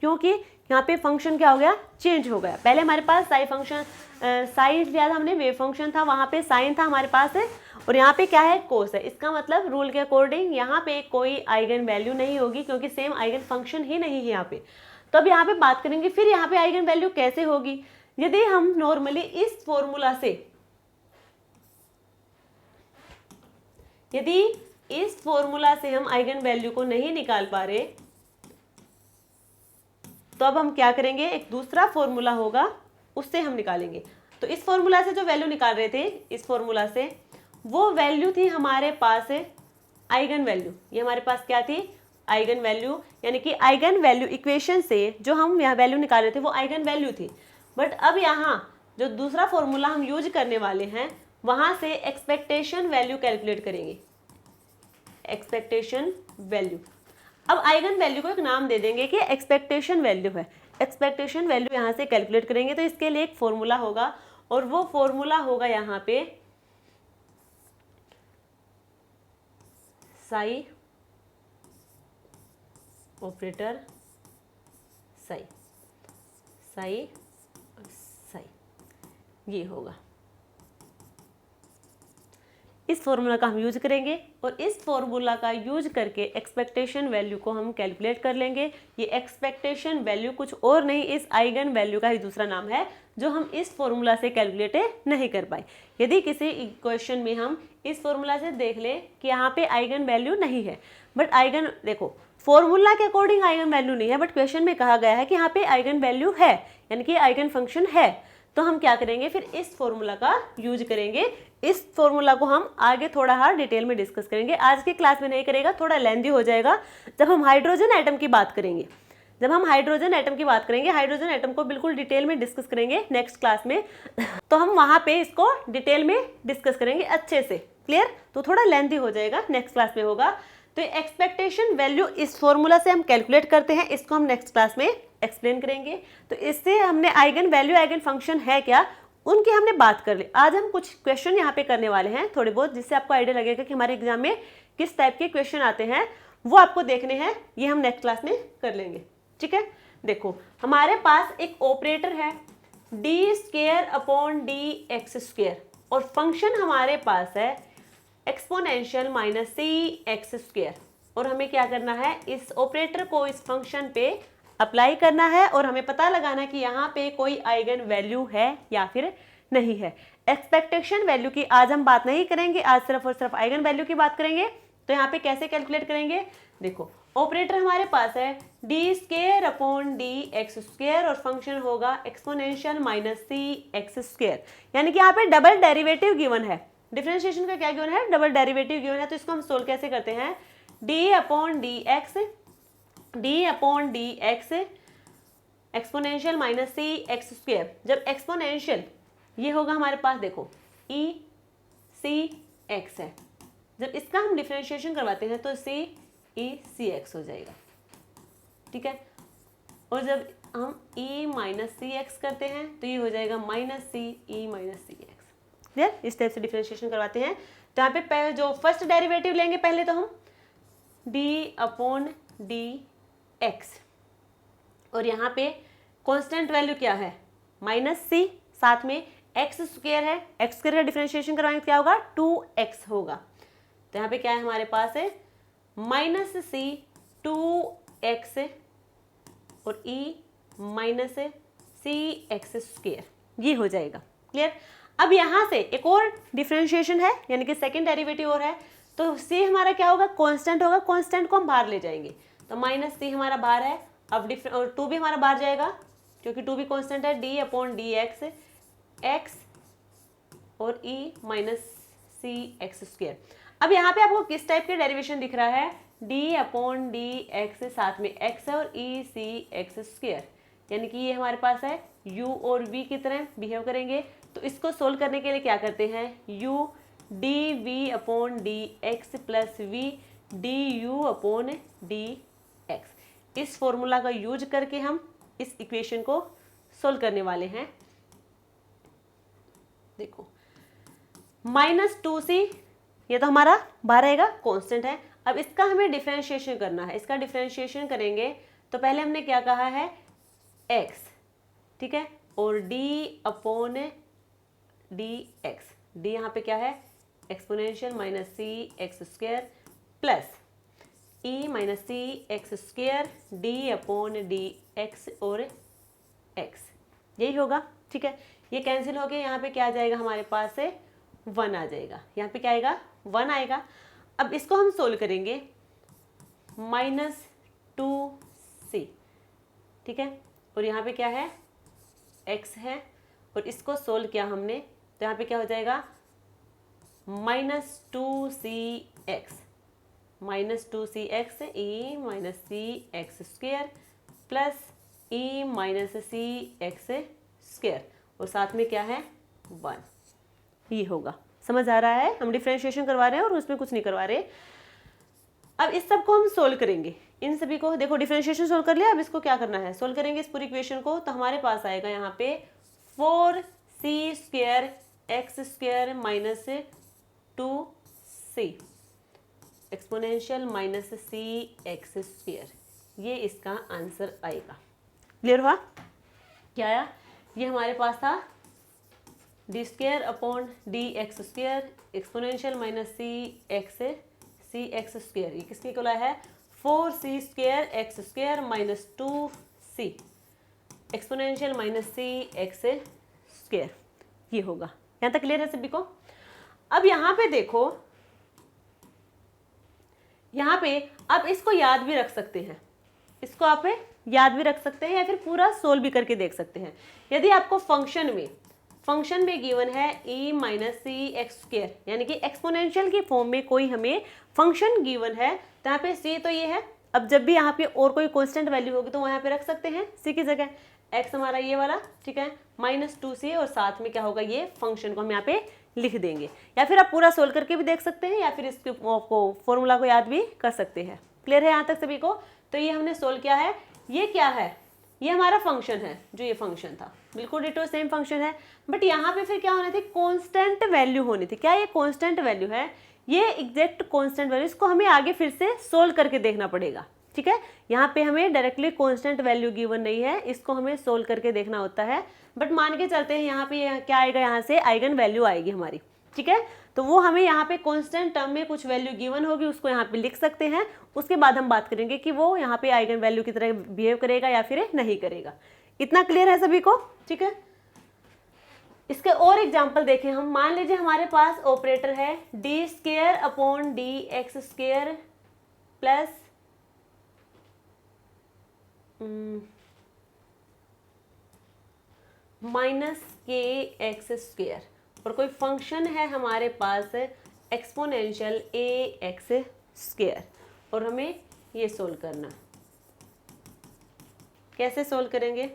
क्योंकि यहाँ पे फंक्शन क्या हो गया, चेंज हो गया। पहले हमारे पास साई फंक्शन साइन लिया था हमने, वेव फंक्शन था, वहाँ पे साइन था हमारे पास है, और यहाँ पे क्या है, कोस है। इसका मतलब रूल के अकॉर्डिंग यहाँ पे कोई आइगन वैल्यू नहीं होगी, क्योंकि सेम आइगन फंक्शन ही नहीं है यहाँ पे। तो अब यहाँ पे बात करेंगे फिर यहाँ पे आइगन वैल्यू कैसे होगी। यदि हम नॉर्मली इस फॉर्मूला से, यदि इस फॉर्मूला से हम आइगन वैल्यू को नहीं निकाल पा रहे, तो अब हम क्या करेंगे, एक दूसरा फॉर्मूला होगा, उससे हम निकालेंगे। तो इस फॉर्मूला से जो वैल्यू निकाल रहे थे, इस फॉर्मूला से वो वैल्यू थी हमारे पास आइगन वैल्यू। ये हमारे पास क्या थी, आइगन वैल्यू, यानी कि आइगन वैल्यू इक्वेशन से जो हम यहाँ वैल्यू निकाल रहे थे वो आइगन वैल्यू थी। बट अब यहाँ जो दूसरा फॉर्मूला हम यूज करने वाले हैं, वहां से एक्सपेक्टेशन वैल्यू कैलकुलेट करेंगे, एक्सपेक्टेशन वैल्यू। अब आइगन वैल्यू को एक नाम दे देंगे कि एक्सपेक्टेशन वैल्यू है। एक्सपेक्टेशन वैल्यू यहाँ से कैलकुलेट करेंगे, तो इसके लिए एक फॉर्मूला होगा, और वो फॉर्मूला होगा यहाँ पे साई ऑपरेटर साई, साई और साई, ये होगा। इस फॉर्मूला का हम यूज करेंगे, और इस फॉर्मूला का यूज करके एक्सपेक्टेशन वैल्यू को हम कैलकुलेट कर लेंगे। ये एक्सपेक्टेशन वैल्यू कुछ और नहीं, इस आइगन वैल्यू का ही दूसरा नाम है, जो हम इस फॉर्मूला से कैलकुलेट नहीं कर पाए। यदि किसी इक्वेशन में हम इस फॉर्मूला से देख ले कि यहाँ पे आइगन वैल्यू नहीं है, बट आइगन, देखो फॉर्मूला के अकॉर्डिंग आइगन वैल्यू नहीं है, बट क्वेश्चन में कहा गया है कि यहाँ पे आइगन वैल्यू है, यानी कि आइगन फंक्शन है, तो हम क्या करेंगे, फिर इस फॉर्मूला का यूज करेंगे। इस फॉर्मूला को हम आगे थोड़ा डिटेल में डिस्कस करेंगे, आज की क्लास में नहीं करेगा, थोड़ा लेंदी हो जाएगा। जब हम हाइड्रोजन एटम की बात करेंगे, जब हम हाइड्रोजन एटम की बात करेंगे, हाइड्रोजन एटम को बिल्कुल डिटेल में डिस्कस करेंगे नेक्स्ट क्लास में, तो हम वहाँ पे इसको डिटेल में डिस्कस करेंगे अच्छे से, क्लियर। तो थोड़ा लेंदी हो जाएगा, नेक्स्ट क्लास में होगा। तो एक्सपेक्टेशन वैल्यू इस फॉर्मूला से हम कैलकुलेट करते हैं, इसको हम नेक्स्ट क्लास में एक्सप्लेन करेंगे। तो इससे हमने आइगन वैल्यू, आइगन फंक्शन है क्या, उनकी हमने बात कर ली। आज हम कुछ क्वेश्चन यहाँ पे करने वाले हैं थोड़े बहुत, जिससे आपको आइडिया लगेगा कि हमारे एग्जाम में किस टाइप के क्वेश्चन आते हैं, वो आपको देखने हैं, ये हम नेक्स्ट क्लास में कर लेंगे, ठीक है। देखो हमारे पास एक ऑपरेटर है D square upon d x square, और फंक्शन हमारे पास है exponential minus c x square, और हमें क्या करना है, इस ऑपरेटर को इस फंक्शन पे अप्लाई करना है, और हमें पता लगाना है कि यहाँ पे कोई आइगन वैल्यू है या फिर नहीं है। एक्सपेक्टेशन वैल्यू की आज हम बात नहीं करेंगे, आज सिर्फ और सिर्फ आइगन वैल्यू की बात करेंगे। तो यहाँ पे कैसे कैलकुलेट करेंगे, देखो ऑपरेटर हमारे पास है D square upon d x square, और फंक्शन होगा exponential minus c x square, यानी कि यहाँ पे डबल डेरिवेटिव गिवन है। डिफरेंशिएशन का क्या गिवन है, डबल डेरिवेटिव गिवन है। तो इसको हम सोल्व कैसे करते हैं, d upon d x, d upon d x exponential minus c x square. जब एक्सपोनेंशियल ये होगा हमारे पास, देखो ई सी एक्स है, जब इसका हम डिफरेंशिएशन करवाते हैं तो सी ई सी एक्स हो जाएगा, ठीक है। और जब हम ई माइनस सी एक्स करते हैं तो ये हो जाएगा माइनस सी ई माइनस सी एक्स, क्लियर। इस टाइप से डिफरेंशिएशन करवाते हैं। तो यहाँ पे जो फर्स्ट डेरिवेटिव लेंगे पहले, तो हम डी अपॉन डी एक्स, और यहाँ पे कांस्टेंट वैल्यू क्या है, माइनस सी, साथ में एक्स स्क्वायर है, एक्स स्क्वायर का डिफरेंशिएशन करवाएंगे क्या होगा, 2x होगा। तो यहाँ पे क्या है हमारे पास है माइनस सी 2x और e minus c x square, ये हो जाएगा, क्लियर। अब यहाँ से एक और डिफरेंशिएशन है, यानी कि सेकेंड डेरिवेटिव और है, तो c हमारा क्या होगा, कांस्टेंट होगा, कांस्टेंट को हम बाहर ले जाएंगे, तो माइनस सी हमारा बाहर है। अब और 2 भी हमारा बाहर जाएगा, क्योंकि 2 भी कांस्टेंट है, D upon d x, x और e minus c x square. अब यहाँ पे आपको किस टाइप के डेरिवेशन दिख रहा है, डी अपॉन डी एक्स, साथ में एक्स है और ई सी एक्स स्क्वायर, यानी कि ये हमारे पास है u और v की तरह बिहेव करेंगे। तो इसको सोल्व करने के लिए क्या करते हैं, u d v upon d x plus v d u upon d x, इस फॉर्मूला का यूज करके हम इस इक्वेशन को सोल्व करने वाले हैं। देखो -2c, ये तो हमारा बाहर रहेगा, कांस्टेंट है। अब इसका हमें डिफरेंशिएशन करना है। इसका डिफरेंशिएशन करेंगे तो पहले हमने क्या कहा है, x, ठीक है, और d upon d x, d यहाँ पे क्या है, exponential minus c x square plus e minus c x square d upon d x और x, यही होगा, ठीक है। ये कैंसिल हो गया, यहाँ पे क्या आ जाएगा हमारे पास से 1 आ जाएगा, यहाँ पे क्या आएगा 1 आएगा। अब इसको हम सोल्व करेंगे -2c, ठीक है, और यहाँ पे क्या है x है, और इसको सोल्व किया हमने तो यहाँ पे क्या हो जाएगा -2cx ई minus c x square plus e minus c x square, और साथ में क्या है 1, ये होगा। समझ आ रहा है, हम डिफरेंशिएशन करवा रहे हैं और उसमें कुछ नहीं करवा रहे। अब इस सब को हम सोल्व करेंगे, इन सभी को, देखो डिफरेंशिएशन सोल्व कर लिया। अब इसको क्या करना है, सोल्व करेंगे इस पूरी इक्वेशन को। तो हमारे पास आएगा यहाँ पे 4c square x square minus 2c exponential minus c x square, ये इसका आंसर आएगा। क्लियर हुआ, क्या आया, ये हमारे पास था d square upon d x square exponential minus c x square, ये किसके इक्वल है 4c square x square minus 2c exponential minus c x square, ये होगा। यहाँ तक क्लियर है सभी को। अब यहाँ पे देखो, यहाँ पे अब इसको याद भी रख सकते हैं, इसको आप याद भी रख सकते हैं या फिर पूरा सोल्व भी करके देख सकते हैं। यदि आपको फंक्शन में गिवन है e minus c x square, यानी कि एक्सपोनेंशियल की फॉर्म में कोई हमें फंक्शन गिवन है, तो यहाँ पे c तो ये है। अब जब भी यहाँ पे और कोई कांस्टेंट वैल्यू होगी तो वहाँ पे रख सकते हैं c की जगह, x हमारा ये वाला, ठीक है, -2c, और साथ में क्या होगा, ये फंक्शन को हम यहाँ पे लिख देंगे। या फिर आप पूरा सोल्व करके भी देख सकते हैं या फिर इसके फॉर्मूला को याद भी कर सकते हैं। क्लियर है यहाँ तक सभी को। तो ये हमने सोल्व किया है। ये क्या है, ये हमारा फंक्शन है, जो ये फंक्शन था बिल्कुल डिटो सेम फंक्शन है, बट यहाँ पे फिर क्या होनी थी, कांस्टेंट वैल्यू होनी थी। क्या ये कांस्टेंट वैल्यू है, ये एग्जैक्ट कांस्टेंट वैल्यू, इसको हमें आगे फिर से सोल्व करके देखना पड़ेगा, ठीक है। यहाँ पे हमें डायरेक्टली कांस्टेंट वैल्यू गिवन नहीं है, इसको हमें सोल्व करके देखना होता है। बट मान के चलते हैं यहाँ पे क्या आएगा, यहाँ से आइगन वैल्यू आएगी हमारी, ठीक है। तो वो हमें यहाँ पे कांस्टेंट टर्म में कुछ वैल्यू गिवन होगी, उसको यहाँ पे लिख सकते हैं। उसके बाद हम बात करेंगे कि वो यहाँ पे आइगन वैल्यू की तरह बिहेव करेगा या फिर नहीं करेगा। इतना क्लियर है सभी को, ठीक है। इसके और एग्जाम्पल देखें हम। मान लीजिए हमारे पास ऑपरेटर है D square upon d x square plus minus k x square, और कोई फंक्शन है हमारे पास एक्सपोनेंशियल ए एक्स स्क्वायर, और हमें ये सोल्व करना। कैसे सोल्व करेंगे,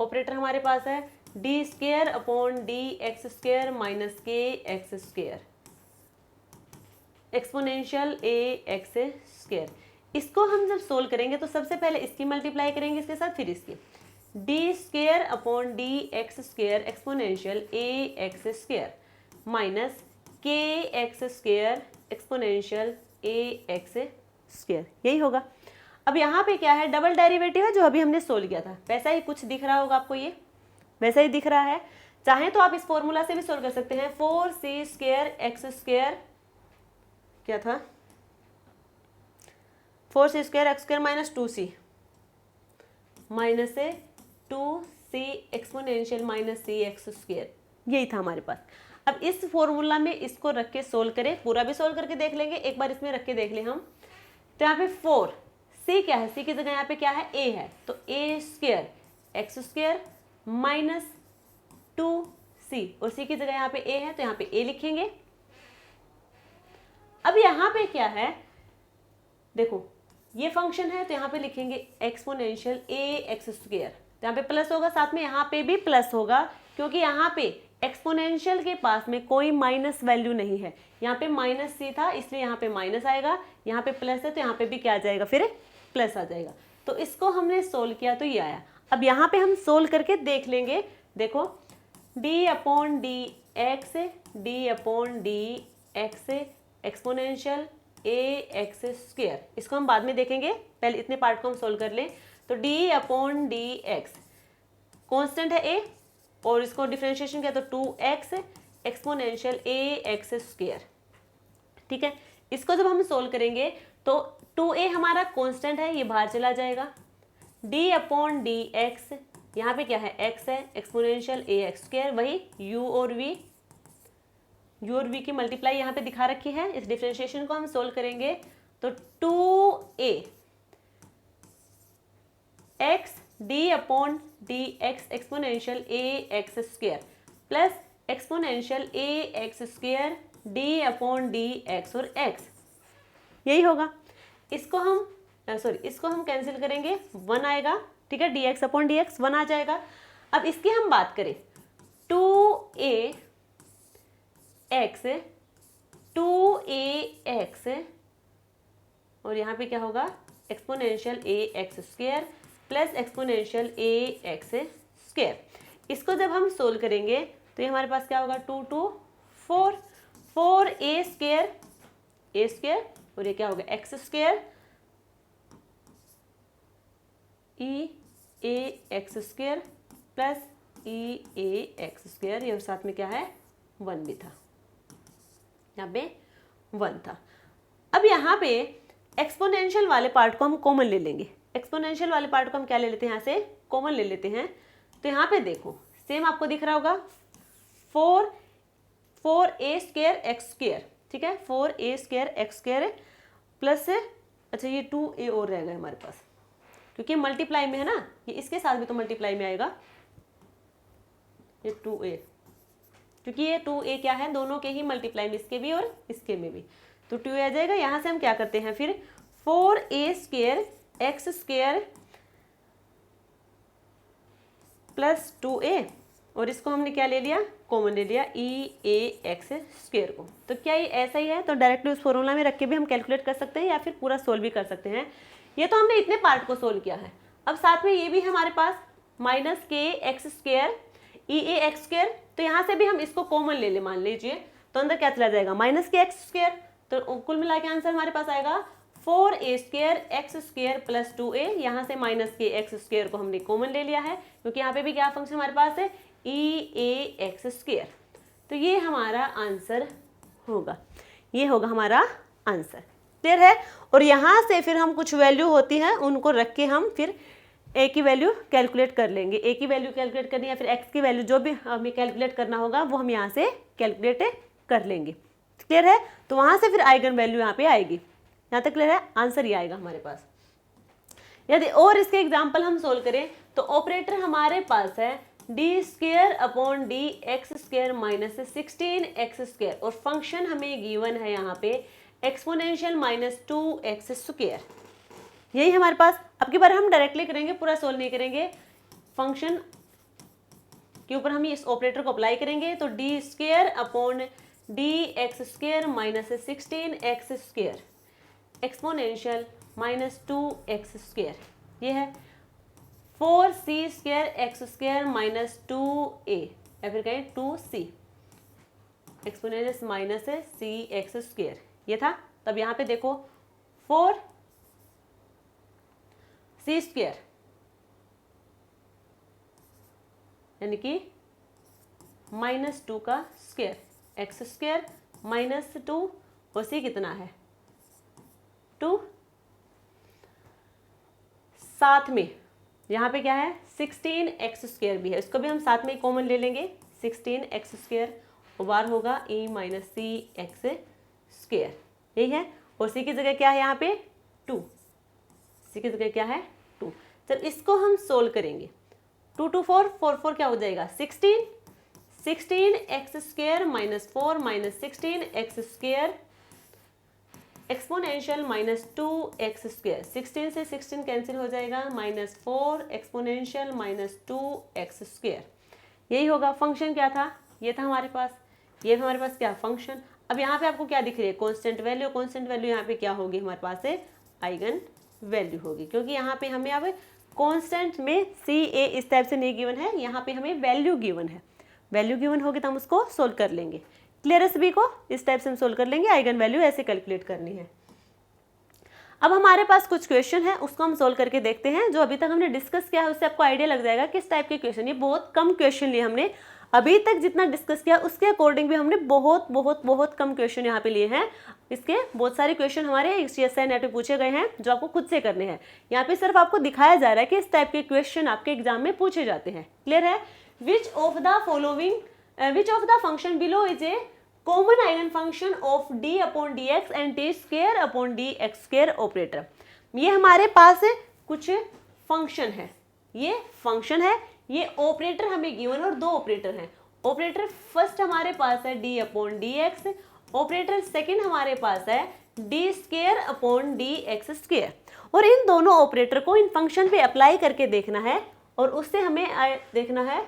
ऑपरेटर हमारे पास है D square upon d x square minus k x square exponential a x square. इसको हम जब सोल्व करेंगे तो सबसे पहले इसकी मल्टीप्लाई करेंगे इसके साथ, फिर इसकी d square upon d x square exponential a x square minus k x square exponential a x square, यही होगा। अब यहाँ पे क्या है, डबल डेरिवेटिव है जो अभी हमने सोल्व किया था, वैसा ही कुछ दिख रहा होगा आपको, ये वैसा ही दिख रहा है। चाहे तो आप इस फॉर्मूला से भी सोल्व कर सकते हैं। 4c स्क्वायर एक्स स्क्वायर, क्या था 4c square x square minus 2c minus 2c exponential minus c x square, यही था हमारे पास। अब इस फॉर्मूला में इसको रख के सोल्व करें, पूरा भी सोल्व करके देख लेंगे, एक बार इसमें रख के देख लें हम। तो यहाँ पे 4 c क्या है, c की जगह यहाँ पे क्या है, a है, तो a square x square minus 2 c, और c की जगह यहाँ पे a है तो यहाँ पे a लिखेंगे। अब यहाँ पे क्या है, देखो ये फंक्शन है तो यहाँ पे लिखेंगे एक्सपोनेंशियल ax स्क्वायर, तो यहाँ पे प्लस होगा, साथ में यहाँ पे भी प्लस होगा क्योंकि यहाँ पे एक्सपोनेंशियल के पास में कोई माइनस वैल्यू नहीं है। यहाँ पे माइनस c था इसलिए यहाँ पे माइनस आएगा, यहाँ पे प्लस है तो यहाँ पे भी क्या आ जाएगा, फिर प्लस आ जाएगा। तो इसको हमने सोल्व किया तो ये आया। अब यहाँ पे हम सोल्व करके देख लेंगे। देखो d/dx एक्सपोनेंशियल ax स्क्वायर, इसको हम बाद में देखेंगे, पहले इतने पार्ट को हम सोल्व कर लें। तो d/dx कांस्टेंट है a और इसको डिफरेंशिएशन किया तो 2x एक्सपोनेंशियल ax स्क्वायर। ठीक है, इसको जब हम सोल्व करेंगे तो 2a हमारा कांस्टेंट है, ये बाहर चला जाएगा। d/dx यहाँ पे क्या है, x है, एक्सपोनेंशियल ax स्क्वायर, वही u और v की मल्टीप्लाई यहाँ पे दिखा रखी है। इस डिफरेंशिएशन को हम सोल्व करेंगे तो 2a x d/dx exponential ax square plus exponential ax square d/dx और x, यही होगा। इसको हम कैंसिल करेंगे, 1 आएगा। ठीक है, dx/dx 1 आ जाएगा। अब इसकी हम बात करें 2ax और यहाँ पे क्या होगा, exponential ax square plus exponential ax square. इसको जब हम सोल्व करेंगे तो ये हमारे पास क्या होगा, 2 2 4 4a स्क्वायर और ये क्या होगा, x square ax square plus ax square, ये साथ में क्या है, 1 भी था, यहाँ पे 1 था। अब यहाँ पे एक्सपोनेंशियल वाले पार्ट को हम कॉमन ले लेंगे। एक्सपोनेंशियल वाले पार्ट को हम क्या ले लेते हैं, यहाँ से कॉमन ले लेते हैं। तो यहाँ पे देखो सेम आपको दिख रहा होगा 4a स्क्वायर x स्क्वायर। ठीक है, 4a square x square plus, अच्छा ये 2a और रहेगा हमारे पास क्योंकि मल्टीप्लाई में है ना, ये इसके साथ भी तो मल्टीप्लाई में आएगा, ये 2a, क्योंकि ये 2a क्या है, दोनों के ही मल्टीप्लाई में, इसके भी और इसके में भी, तो 2a आ जाएगा। यहाँ से हम क्या करते हैं फिर 4a square x square plus 2a और इसको हमने क्या ले लिया, कॉमन ले लिया ax स्क्वायर को। तो क्या ये ऐसा ही है, तो डायरेक्टली उस फॉर्मूला में रख के भी हम कैलकुलेट कर सकते हैं या फिर पूरा सोल्व भी कर सकते हैं। ये तो हमने इतने पार्ट को सोल्व किया है। अब साथ में ये भी हमारे पास minus k x square ax square, तो यहाँ से भी हम इसको कॉमन ले ले, मान लीजिए, तो अंदर क्या चला जाएगा, माइनस के एक्स स्क्वायर, तो कुल मिला के आंसर हमारे पास आएगा 4a square x square plus 2a। यहाँ से माइनस के एक्स स्क्वायर को हमने कॉमन ले लिया है क्योंकि यहाँ पे भी क्या फंक्शन हमारे पास है, ax स्क्वायर। तो ये हमारा आंसर होगा, ये होगा हमारा आंसर। क्लियर है। और यहाँ से फिर हम कुछ वैल्यू होती है उनको रख के हम फिर a की वैल्यू कैलकुलेट कर लेंगे। a की वैल्यू कैलकुलेट करनी है, फिर x की वैल्यू जो भी हमें कैलकुलेट करना होगा वो हम यहाँ से कैलकुलेट कर लेंगे। क्लियर है। तो वहाँ से फिर आइगन वैल्यू यहाँ पे आएगी। यहाँ तक क्लियर है, आंसर ही आएगा हमारे पास। यदि और इसके एग्जाम्पल हम सोल्व करें तो ऑपरेटर हमारे पास है D square upon d x square minus 16x square और फंक्शन हमें गिवन है यहाँ पे एक्सपोनेंशियल माइनस 2x स्क्वेयर। यही हमारे पास। अब की बार हम डायरेक्टली करेंगे, पूरा सोल्व नहीं करेंगे, फंक्शन के ऊपर हम इस ऑपरेटर को अप्लाई करेंगे। तो D square upon d x square minus 16x square exponential minus 2x square, ये है 4c square x square minus 2a या फिर कहें 2c exponential minus cx square, ये था। तब यहाँ पे देखो 4c स्क्वेयर यानी कि माइनस 2 का स्क्वेयर एक्स स्क्वेयर माइनस 2 और c कितना है 2, साथ में यहाँ पे क्या है 16x स्क्वेयर भी है, इसको भी हम साथ में कॉमन ले लेंगे। 16x स्क्वेयर बार होगा e minus c x square, यही है। और c की जगह क्या है यहाँ पे 2, c की जगह क्या है 2। जब इसको हम सोल्व करेंगे 2 2 4 4 4 क्या हो जाएगा 16, 16x² minus 4 minus 16x² exponential minus 2x²। 16 से 16 कैंसिल हो जाएगा, माइनस 4 एक्सपोनेंशियल माइनस 2x²। यही होगा। फंक्शन क्या था, ये था हमारे पास, ये था हमारे पास क्या फंक्शन। अब यहाँ पे आपको क्या दिख रही है, कांस्टेंट वैल्यू। कांस्टेंट वैल्यू यहाँ पे क्या होगी हमारे पास है, आइगन वैल्यू होगी, क्योंकि यहाँ पे हमें अब कांस्टेंट में सी ए इस टाइप से नहीं गिवन है, यहाँ पे हमें वैल्यू गिवन है। वैल्यू गिवन होगी तो हम उसको सोल्व कर लेंगे। क्लियर है सभी को, इस टाइप से हम सोल्व कर लेंगे। आइगन वैल्यू ऐसे कैलकुलेट करनी है। अब हमारे पास कुछ क्वेश्चन है, उसको हम सोल्व करके देखते हैं। जो अभी तक हमने डिस्कस किया है उससे आपको आइडिया लग जाएगा किस टाइप के क्वेश्चन। ये बहुत कम क्वेश्चन लिए हमने, अभी तक जितना डिस्कस किया उसके अकॉर्डिंग भी हमने बहुत बहुत बहुत कम क्वेश्चन यहाँ पे लिए हैं। इसके बहुत सारे क्वेश्चन हमारे CSI नेट पे पूछे गए हैं जो आपको खुद से करने हैं। यहाँ पे सिर्फ आपको दिखाया जा रहा है कि इस टाइप के क्वेश्चन आपके एग्जाम में पूछे जाते हैं। क्लियर है। विच of the function below is a common eigen function of d/dx and t²/dx² operator. ये हमारे पास कुछ फंक्शन है, ये फंक्शन है, ये ऑपरेटर हमें गिवन और दो ऑपरेटर हैं। ऑपरेटर फर्स्ट हमारे पास है d/dx, ऑपरेटर सेकंड हमारे पास है d²/dx²। और इन दोनों ऑपरेटर को इन फंक्शन पे अप्लाई करके देखना है और उससे हमें देखना है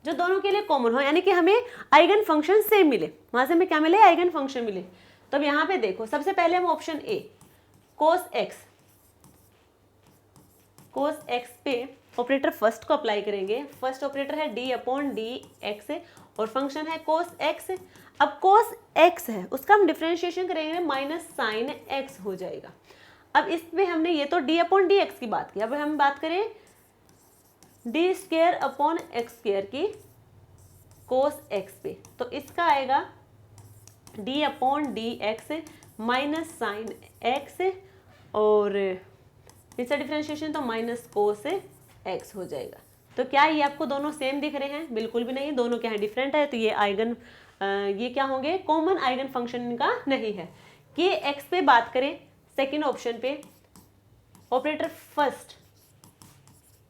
जो दोनों के लिए कॉमन हो, यानी कि हमें आइगन फंक्शन सेम मिले। वहां से हमें क्या मिले, आइगन फंक्शन मिले। तो अब यहाँ पे देखो, सबसे पहले हम ऑप्शन ए cos x पे ऑपरेटर फर्स्ट को अप्लाई करेंगे। फर्स्ट ऑपरेटर है d/dx और फंक्शन है cos x। अब cos x है उसका हम डिफरेंशिएशन करेंगे, माइनस sin x हो जाएगा। अब इसमें हमने ये तो d/dx की बात की, अब हम बात करें d²/x² की cos x पे, तो इसका आएगा d/dx माइनस साइन x और इसका डिफरेंशिएशन तो माइनस cos x हो जाएगा। तो क्या ये आपको दोनों सेम दिख रहे हैं? बिल्कुल भी नहीं, दोनों क्या है, डिफरेंट है। तो ये क्या होंगे, कॉमन आइगन फंक्शन का नहीं है। कि x पे बात करें सेकेंड ऑप्शन पे, ऑपरेटर फर्स्ट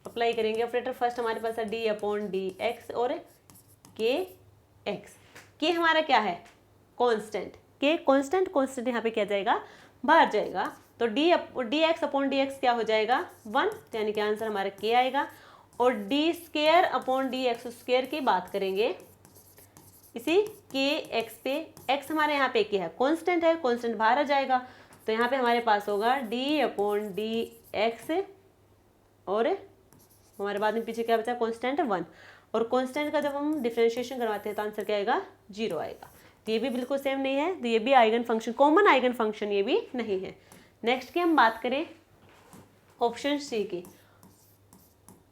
अप्लाई करेंगे। ऑपरेटर फर्स्ट हमारे पास है d/dx और kx। के हमारा क्या है, कांस्टेंट, के कांस्टेंट, कांस्टेंट यहाँ पे क्या जाएगा, बाहर जाएगा। तो dx/dx क्या हो जाएगा 1, यानी कि आंसर हमारा k आएगा। और d²/dx² की बात करेंगे इसी kx पे, x हमारे यहाँ पे क्या है, कांस्टेंट है, कांस्टेंट बाहर आ जाएगा। तो यहाँ पे हमारे पास होगा d/dx और हमारे बाद में पीछे क्या बचा, कांस्टेंट 1। और कांस्टेंट का जब हम डिफरेंशिएशन करवाते हैं तो आंसर क्या आएगा, 0 आएगा। तो ये भी बिल्कुल सेम नहीं है, तो ये भी eigen function, common eigen function ये भी नहीं है। नेक्स्ट की हम बात करें ऑप्शन सी की,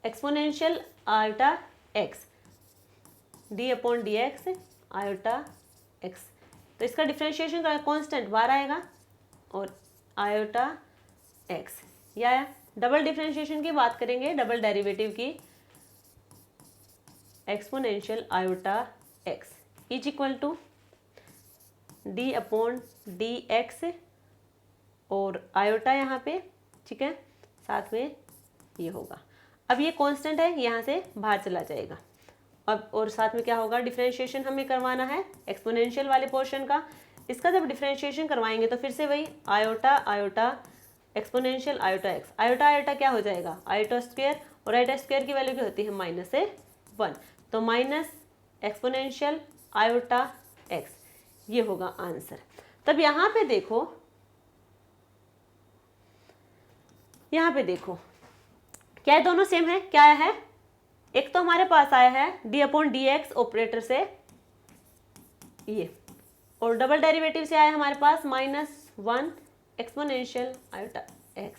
exponential iota x, d/dx iota x। तो इसका डिफरेंशिएशन का कांस्टेंट बाहर आएगा और आयोटा x। या डबल डिफरेंशिएशन की बात करेंगे, डबल डेरिवेटिव की, exponential iota x is equal to d/dx और आयोटा यहाँ पे, ठीक है, साथ में ये होगा। अब ये कांस्टेंट है, यहाँ से बाहर चला जाएगा। अब और साथ में क्या होगा, डिफरेंशिएशन हमें करवाना है एक्सपोनेंशियल वाले पोर्शन का। इसका जब डिफरेंशिएशन करवाएंगे तो फिर से वही iota iota exponential iota x। Iota iota क्या हो जाएगा, आयोटा स्क्वायर, और आयोटा स्क्वायर की वैल्यू क्या होती है, -1। तो माइनस एक्सपोनेंशियल आयोटा x, ये होगा आंसर। तब यहाँ पे देखो, यहाँ पे देखो क्या दोनों सेम है, क्या है, एक तो हमारे पास आया है d/dx ऑपरेटर से ये, और डबल डेरिवेटिव से आया हमारे पास -1 एक्सपोनेंशियल आयोटा x।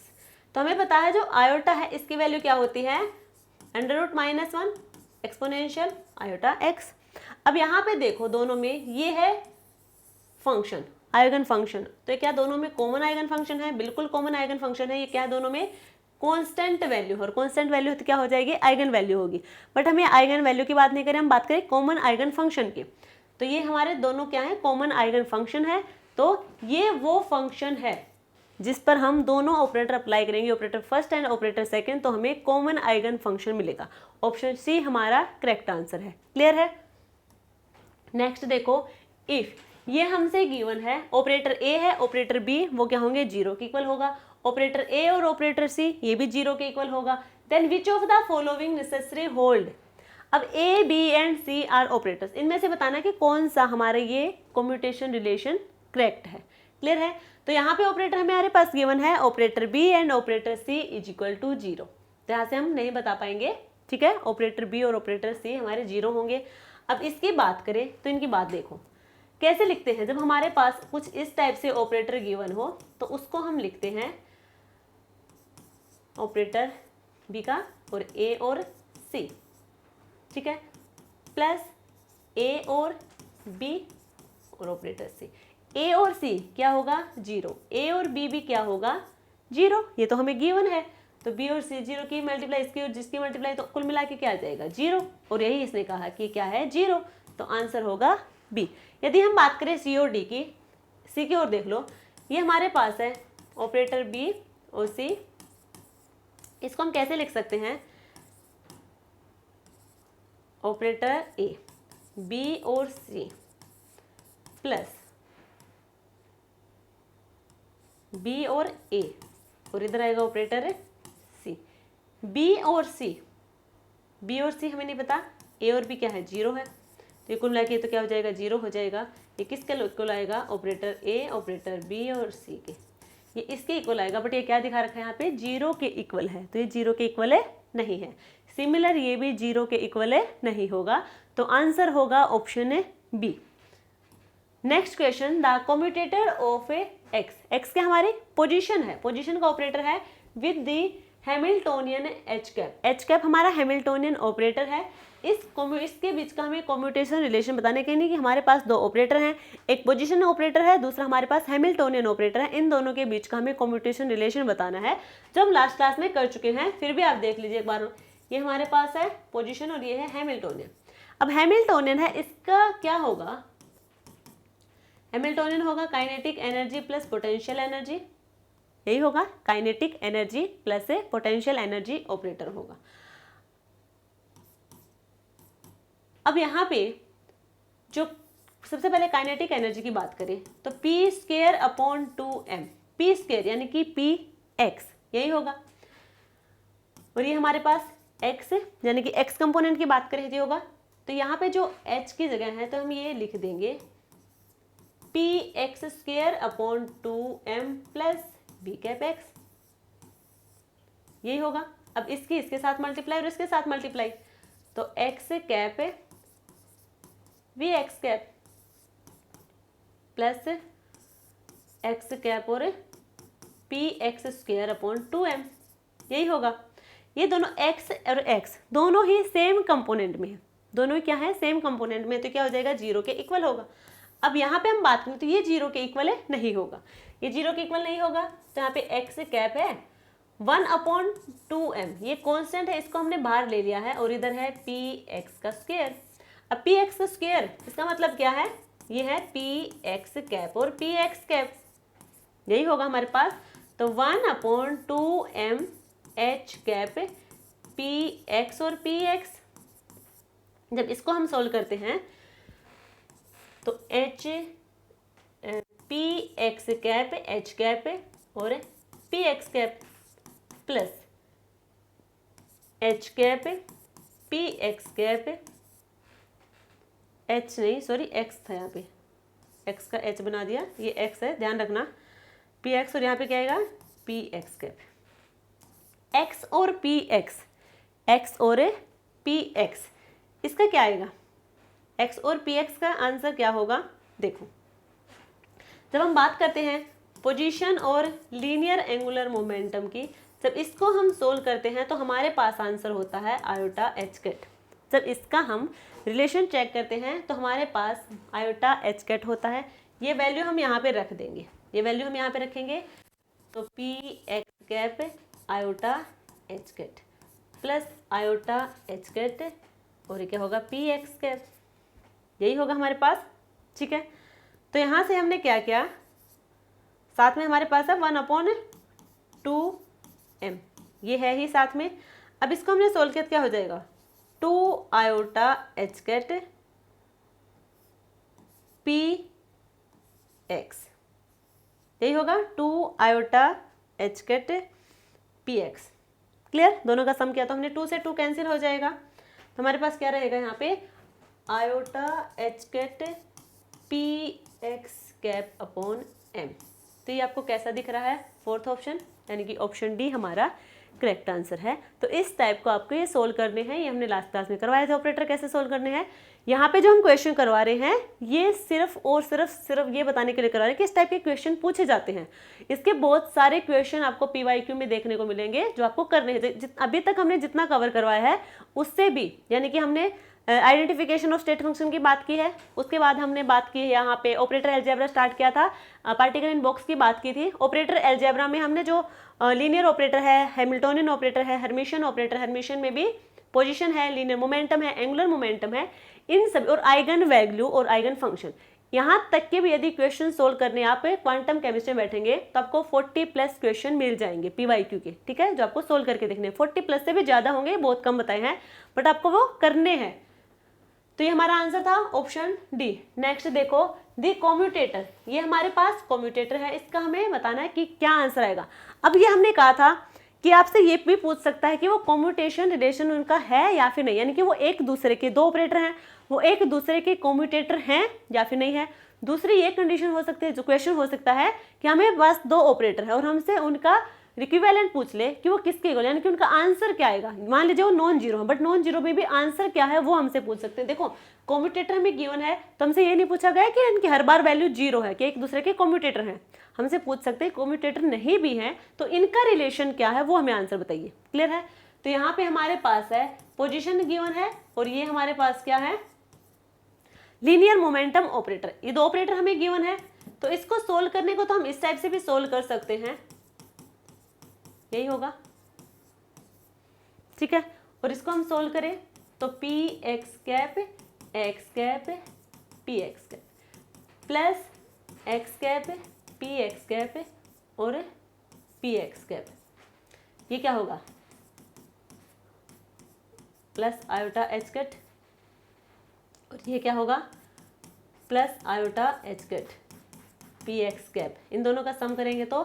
तो हमें पता है जो आयोटा है इसकी वैल्यू क्या होती है, √-1 एक्सपोनेंशियल आयोटा x। अब यहाँ पे देखो दोनों में ये है फंक्शन, आइगन फंक्शन, तो ये क्या दोनों में कॉमन आइगन फंक्शन है, बिल्कुल कॉमन आइगन फंक्शन है। ये क्या है, दोनों में कांस्टेंट वैल्यू, और कांस्टेंट वैल्यू तो क्या हो जाएगी, आइगन वैल्यू होगी। बट हम ये आइगन वैल्यू की बात नहीं करें, हम बात करें कॉमन आइगन फंक्शन की। तो ये हमारे दोनों क्या है, कॉमन आइगन फंक्शन है। तो ये वो फंक्शन है जिस पर हम दोनों ऑपरेटर अप्लाई करेंगे, operator first and operator second, तो हमें कॉमन आइगन फंक्शन मिलेगा। ऑप्शन सी हमारा करेक्ट आंसर है। क्लियर है। नेक्स्ट देखो, इफ ये हमसे गिवन है, ऑपरेटर ए है, ऑपरेटर बी, वो क्या होंगे, जीरो के इक्वल होगा। ऑपरेटर ए और ऑपरेटर सी ये भी जीरो के इक्वल होगा। Then which of the following necessary hold. अब a b and c are operators, इनमें से बताना कि कौन सा हमारा ये कम्यूटेशन रिलेशन करेक्ट है। क्लियर है। तो यहाँ पे ऑपरेटर हमारे पास गिवन है operator b and operator c is equal to zero, तो यहाँ से हम नहीं बता पाएंगे। ठीक है, ऑपरेटर बी और ऑपरेटर सी हमारे जीरो होंगे। अब इसकी बात करें तो इनकी बात देखो कैसे लिखते हैं। जब हमारे पास कुछ इस टाइप से ऑपरेटर गिवन हो तो उसको हम लिखते हैं ऑपरेटर बी का और ए और सी, ठीक है, प्लस ए और बी और ऑपरेटर सी। ए और सी क्या होगा, जीरो। ए और बी भी क्या होगा, जीरो। ये तो हमें गिवन है, तो बी और सी जीरो की मल्टीप्लाई इसकी और जिसकी मल्टीप्लाई, तो कुल मिला के क्या आ जाएगा, जीरो। और यही इसने कहा कि क्या है, जीरो, तो आंसर होगा बी। यदि हम बात करें सी और डी की, सी की ओर देख लो, ये हमारे पास है ऑपरेटर बी और सी। इसको हम कैसे लिख सकते हैं, ऑपरेटर ए बी और सी प्लस बी और ए, और इधर आएगा ऑपरेटर सी। बी और सी हमें नहीं पता, ए और बी क्या है, जीरो है, तो ये कुल मिला के तो क्या हो जाएगा, जीरो हो जाएगा। ये किसके इक्वल आएगा, ऑपरेटर ए, ऑपरेटर बी और सी के, ये इसके इक्वल आएगा। बट ये क्या दिखा रखा है यहाँ पे, जीरो के इक्वल है, तो ये जीरो के इक्वल है नहीं है। सिमिलर ये भी जीरो के इक्वल है नहीं होगा, तो आंसर होगा option B. Next question, the commutator of a X. X क्या हमारी पोजीशन है, पोजीशन का ऑपरेटर है with the Hamiltonian H cap. H cap हमारा हैमिल्टोनियन ऑपरेटर है। इसके बीच का हमें कम्यूटेशन रिलेशन बताने के लिए कि हमारे पास दो ऑपरेटर हैं, एक पोजीशन ऑपरेटर है, दूसरा हमारे पास हैमिल्टोनियन ऑपरेटर है। इन दोनों के बीच का हमें कम्यूटेशन रिलेशन बताना है, जो हम लास्ट क्लास में कर चुके हैं। फिर भी आप देख लीजिए एक बार, ये हमारे पास है पोजीशन और ये है हैमिल्टोनियन। अब हैमिल्टोनियन है, इसका क्या होगा, हैमिल्टोनियन होगा kinetic energy plus potential energy, यही होगा, kinetic energy plus potential energy operator होगा। अब यहाँ पे जो सबसे पहले काइनेटिक एनर्जी की बात करें तो P square upon 2m, P square यानी कि पी एक्स, यही होगा। और ये हमारे पास x यानी कि x कंपोनेंट की बात करें ये होगा। तो यहाँ पे जो h की जगह है तो हम ये लिख देंगे P x square upon 2m plus B cap X, यही होगा। अब इसके साथ मल्टीप्लाई और इसके साथ मल्टीप्लाई, तो x cap v x cap plus x cap और p x square upon 2m, यही होगा। ये दोनों x और x दोनों ही सेम कंपोनेंट में है, दोनों क्या है, सेम कंपोनेंट में, तो क्या हो जाएगा, जीरो के इक्वल होगा। अब यहाँ पे हम बात करें तो ये जीरो के इक्वल है नहीं होगा, ये जीरो के इक्वल नहीं होगा। तो यहाँ पे x कैप है 1/2m, ये कांस्टेंट है, इसको हमने बाहर ले लिया है, और इधर है पी एक्स का स्क्वायर। अब पी एक्स का स्क्वायर इसका मतलब क्या है, ये है पी एक्स कैप और पी एक्स कैप, यही होगा हमारे पास। तो 1/2m h cap p x और पी एक्स, जब इसको हम सोल्व करते हैं तो h p x cap H cap और p x cap plus h cap p x cap, h नहीं सॉरी एक्स था यहाँ पे, एक्स का एच बना दिया, ये एक्स है ध्यान रखना, पी एक्स और यहाँ पे क्या आएगा पी एक्स कैप। एक्स और पी एक्स, एक्स और पी एक्स, इसका क्या आएगा, एक्स और पी एक्स का आंसर क्या होगा, देखो जब हम बात करते हैं पोजीशन और लीनियर एंगुलर मोमेंटम की, जब इसको हम सोल्व करते हैं तो हमारे पास आंसर होता है आयोटा एच कैट। जब इसका हम रिलेशन चेक करते हैं तो हमारे पास आयोटा एच कैट होता है। ये वैल्यू हम यहाँ पे रख देंगे, ये वैल्यू हम यहाँ पे रखेंगे, तो P x cap iota H cut plus iota H cut और ये क्या होगा पी एक्स कैप, यही होगा हमारे पास। ठीक है, तो यहाँ से हमने क्या किया, साथ में हमारे पास है 1/2m, ये है ही साथ में। अब इसको हमने सोल्व किया क्या हो जाएगा, 2 iota H cat P X, यही होगा 2 iota H cat P X. Clear, दोनों का सम किया तो हमने 2 से 2 कैंसिल हो जाएगा, तो हमारे पास क्या रहेगा यहाँ पे iota H cat P x cap upon M. तो ये आपको कैसा दिख रहा है, फोर्थ ऑप्शन, यानी कि ऑप्शन डी हमारा करेक्ट आंसर है। तो इस टाइप को आपको ये सोल्व करने हैं, ये हमने लास्ट क्लास में करवाए थे ऑपरेटर कैसे सोल्व करने हैं। यहाँ पे जो हम क्वेश्चन करवा रहे हैं ये सिर्फ और सिर्फ ये बताने के लिए करवा रहे हैं कि इस टाइप के क्वेश्चन पूछे जाते हैं। इसके बहुत सारे क्वेश्चन आपको पीवाईक्यू में देखने को मिलेंगे जो आपको करने हैं। अभी तक हमने जितना कवर करवाया है उससे भी, यानी कि हमने आइडेंटिफिकेशन ऑफ स्टेट फंक्शन की बात की है, उसके बाद हमने बात की है यहाँ पे ऑपरेटर अलजेब्रा स्टार्ट किया था, पार्टिकल इन बॉक्स की बात की थी। ऑपरेटर अलजेब्रा में हमने जो लीनियर ऑपरेटर है, हैमिल्टोनियन ऑपरेटर है, हर्मिशियन ऑपरेटर, हर्मिशियन में भी पोजीशन है, लीनियर मोमेंटम है, एंगुलर मोमेंटम है, इन सब, और आइगन वैल्यू और आइगन फंक्शन, यहाँ तक के भी यदि क्वेश्चन सोल्व करने आप क्वांटम केमिस्ट्री में बैठेंगे तो आपको 40+ क्वेश्चन मिल जाएंगे पीवाईक्यू के, ठीक है, जो आपको सोल्व करके देखने हैं। 40+ से भी ज्यादा होंगे, बहुत कम बताए हैं, बट आपको वो करने हैं। तो ये हमारा आंसर था ऑप्शन डी। नेक्स्ट देखो, दी कॉम्यूटेटर, ये हमारे पास कॉम्यूटेटर है, इसका हमें बताना है कि क्या आंसर आएगा। अब ये हमने कहा था कि आपसे ये भी पूछ सकता है कि वो कॉम्यूटेशन रिलेशन उनका है या फिर नहीं, यानी कि वो एक दूसरे के, दो ऑपरेटर हैं, वो एक दूसरे के कॉम्यूटेटर हैं या फिर नहीं है। दूसरी ये कंडीशन हो सकती है, जो क्वेश्चन हो सकता है कि हमें बस 2 ऑपरेटर है और हमसे उनका इक्विवेलेंट पूछ ले कि वो किसके इक्वल, यानी कि उनका आंसर क्या आएगा। मान लीजिए वो नॉन जीरो है, बट नॉन जीरो में भी आंसर क्या है वो हमसे पूछ सकते हैं। देखो कॉम्यूटेटर हमें गिवन है तो हमसे ये नहीं पूछा गया कि इनकी हर बार वैल्यू 0 है, कि एक दूसरे के कॉम्यूटेटर हैं। हमसे पूछ सकते हैं कॉम्यूटेटर नहीं भी हैं तो इनका रिलेशन क्या है, वो हमें आंसर बताइए। क्लियर है, तो यहाँ पे हमारे पास है पोजिशन गिवन है और ये हमारे पास क्या है, लीनियर मोमेंटम ऑपरेटर। ये 2 ऑपरेटर हमें गिवन है, तो इसको सोल्व करने को तो हम इस टाइप से भी सोल्व कर सकते हैं, यही होगा, ठीक है। और इसको हम सोल्व करें तो P x cap p x cap plus x cap p x cap और पी एक्स कैप, ये क्या होगा, प्लस आयोटा एच कैट, और ये क्या होगा, plus iota H cat P x cap. इन दोनों का सम करेंगे तो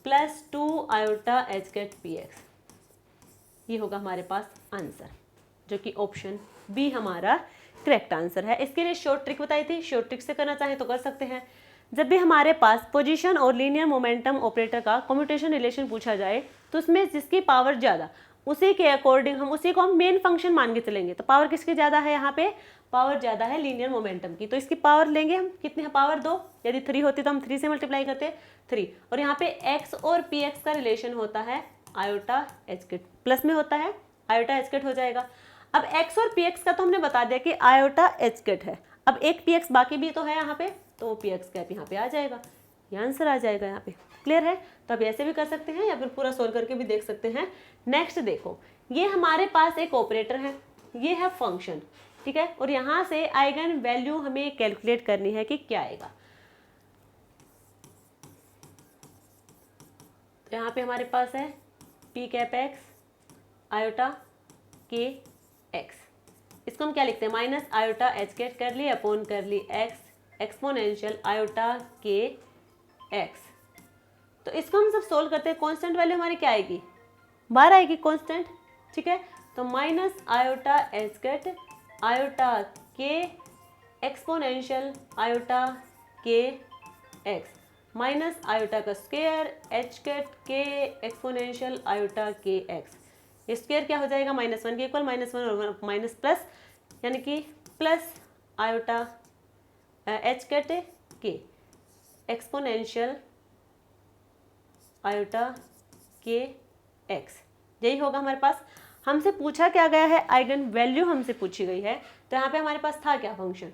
plus 2 iota H cat P x, ये होगा हमारे पास आंसर, जो कि ऑप्शन बी हमारा करेक्ट आंसर है। इसके लिए शॉर्ट ट्रिक बताई थी, शॉर्ट ट्रिक से करना चाहें तो कर सकते हैं। जब भी हमारे पास पोजीशन और लीनियर मोमेंटम ऑपरेटर का कम्यूटेशन रिलेशन पूछा जाए तो उसमें जिसकी पावर ज़्यादा उसी के अकॉर्डिंग हम उसी को हम मेन फंक्शन मान के चलेंगे। तो पावर किसकी ज़्यादा है, यहाँ पे पावर ज़्यादा है लीनियर मोमेंटम की, तो इसकी पावर लेंगे हम, कितनी है, पावर 2। यदि 3 होती तो हम 3 से मल्टीप्लाई करते 3, और यहाँ पे x और px का रिलेशन होता है आयोटा एच कैट, प्लस में होता है आयोटा एच कैट हो जाएगा। अब x और px का तो हमने बता दिया कि आयोटा एच कैट है, अब एक px बाकी भी तो है यहाँ पे, तो px कैप यहाँ पे आ जाएगा, ये आंसर आ जाएगा यहाँ पे। क्लियर है, तो अब ऐसे भी कर सकते हैं या फिर पूरा सोल्व करके भी देख सकते हैं। नेक्स्ट देखो, ये हमारे पास एक ऑपरेटर है, ये है फंक्शन, ठीक है, और यहाँ से आइगन वैल्यू हमें कैलकुलेट करनी है कि क्या आएगा। तो यहाँ पे हमारे पास है पी कैप एक्स आयोटा के एक्स, इसको हम क्या लिखते हैं, माइनस आयोटा एच कैट कर ली अपॉन कर ली एक्स एक्सपोनेंशियल आयोटा के एक्स। तो इसको हम सब सोल्व करते हैं, कांस्टेंट वैल्यू हमारी क्या आएगी, 12 आएगी कांस्टेंट, ठीक है। तो minus iota H cut iota K exponential iota के एक्स माइनस आयोटा का square H cut K exponential iota के एक्स। स्क्वायर क्या हो जाएगा, -1 के इक्वल, -1 और माइनस प्लस, यानी कि plus iota H cut K exponential iota के एक्स, यही होगा हमारे पास। हमसे पूछा क्या गया है, आइगन वैल्यू हमसे पूछी गई है, तो यहाँ पे हमारे पास था क्या, फंक्शन,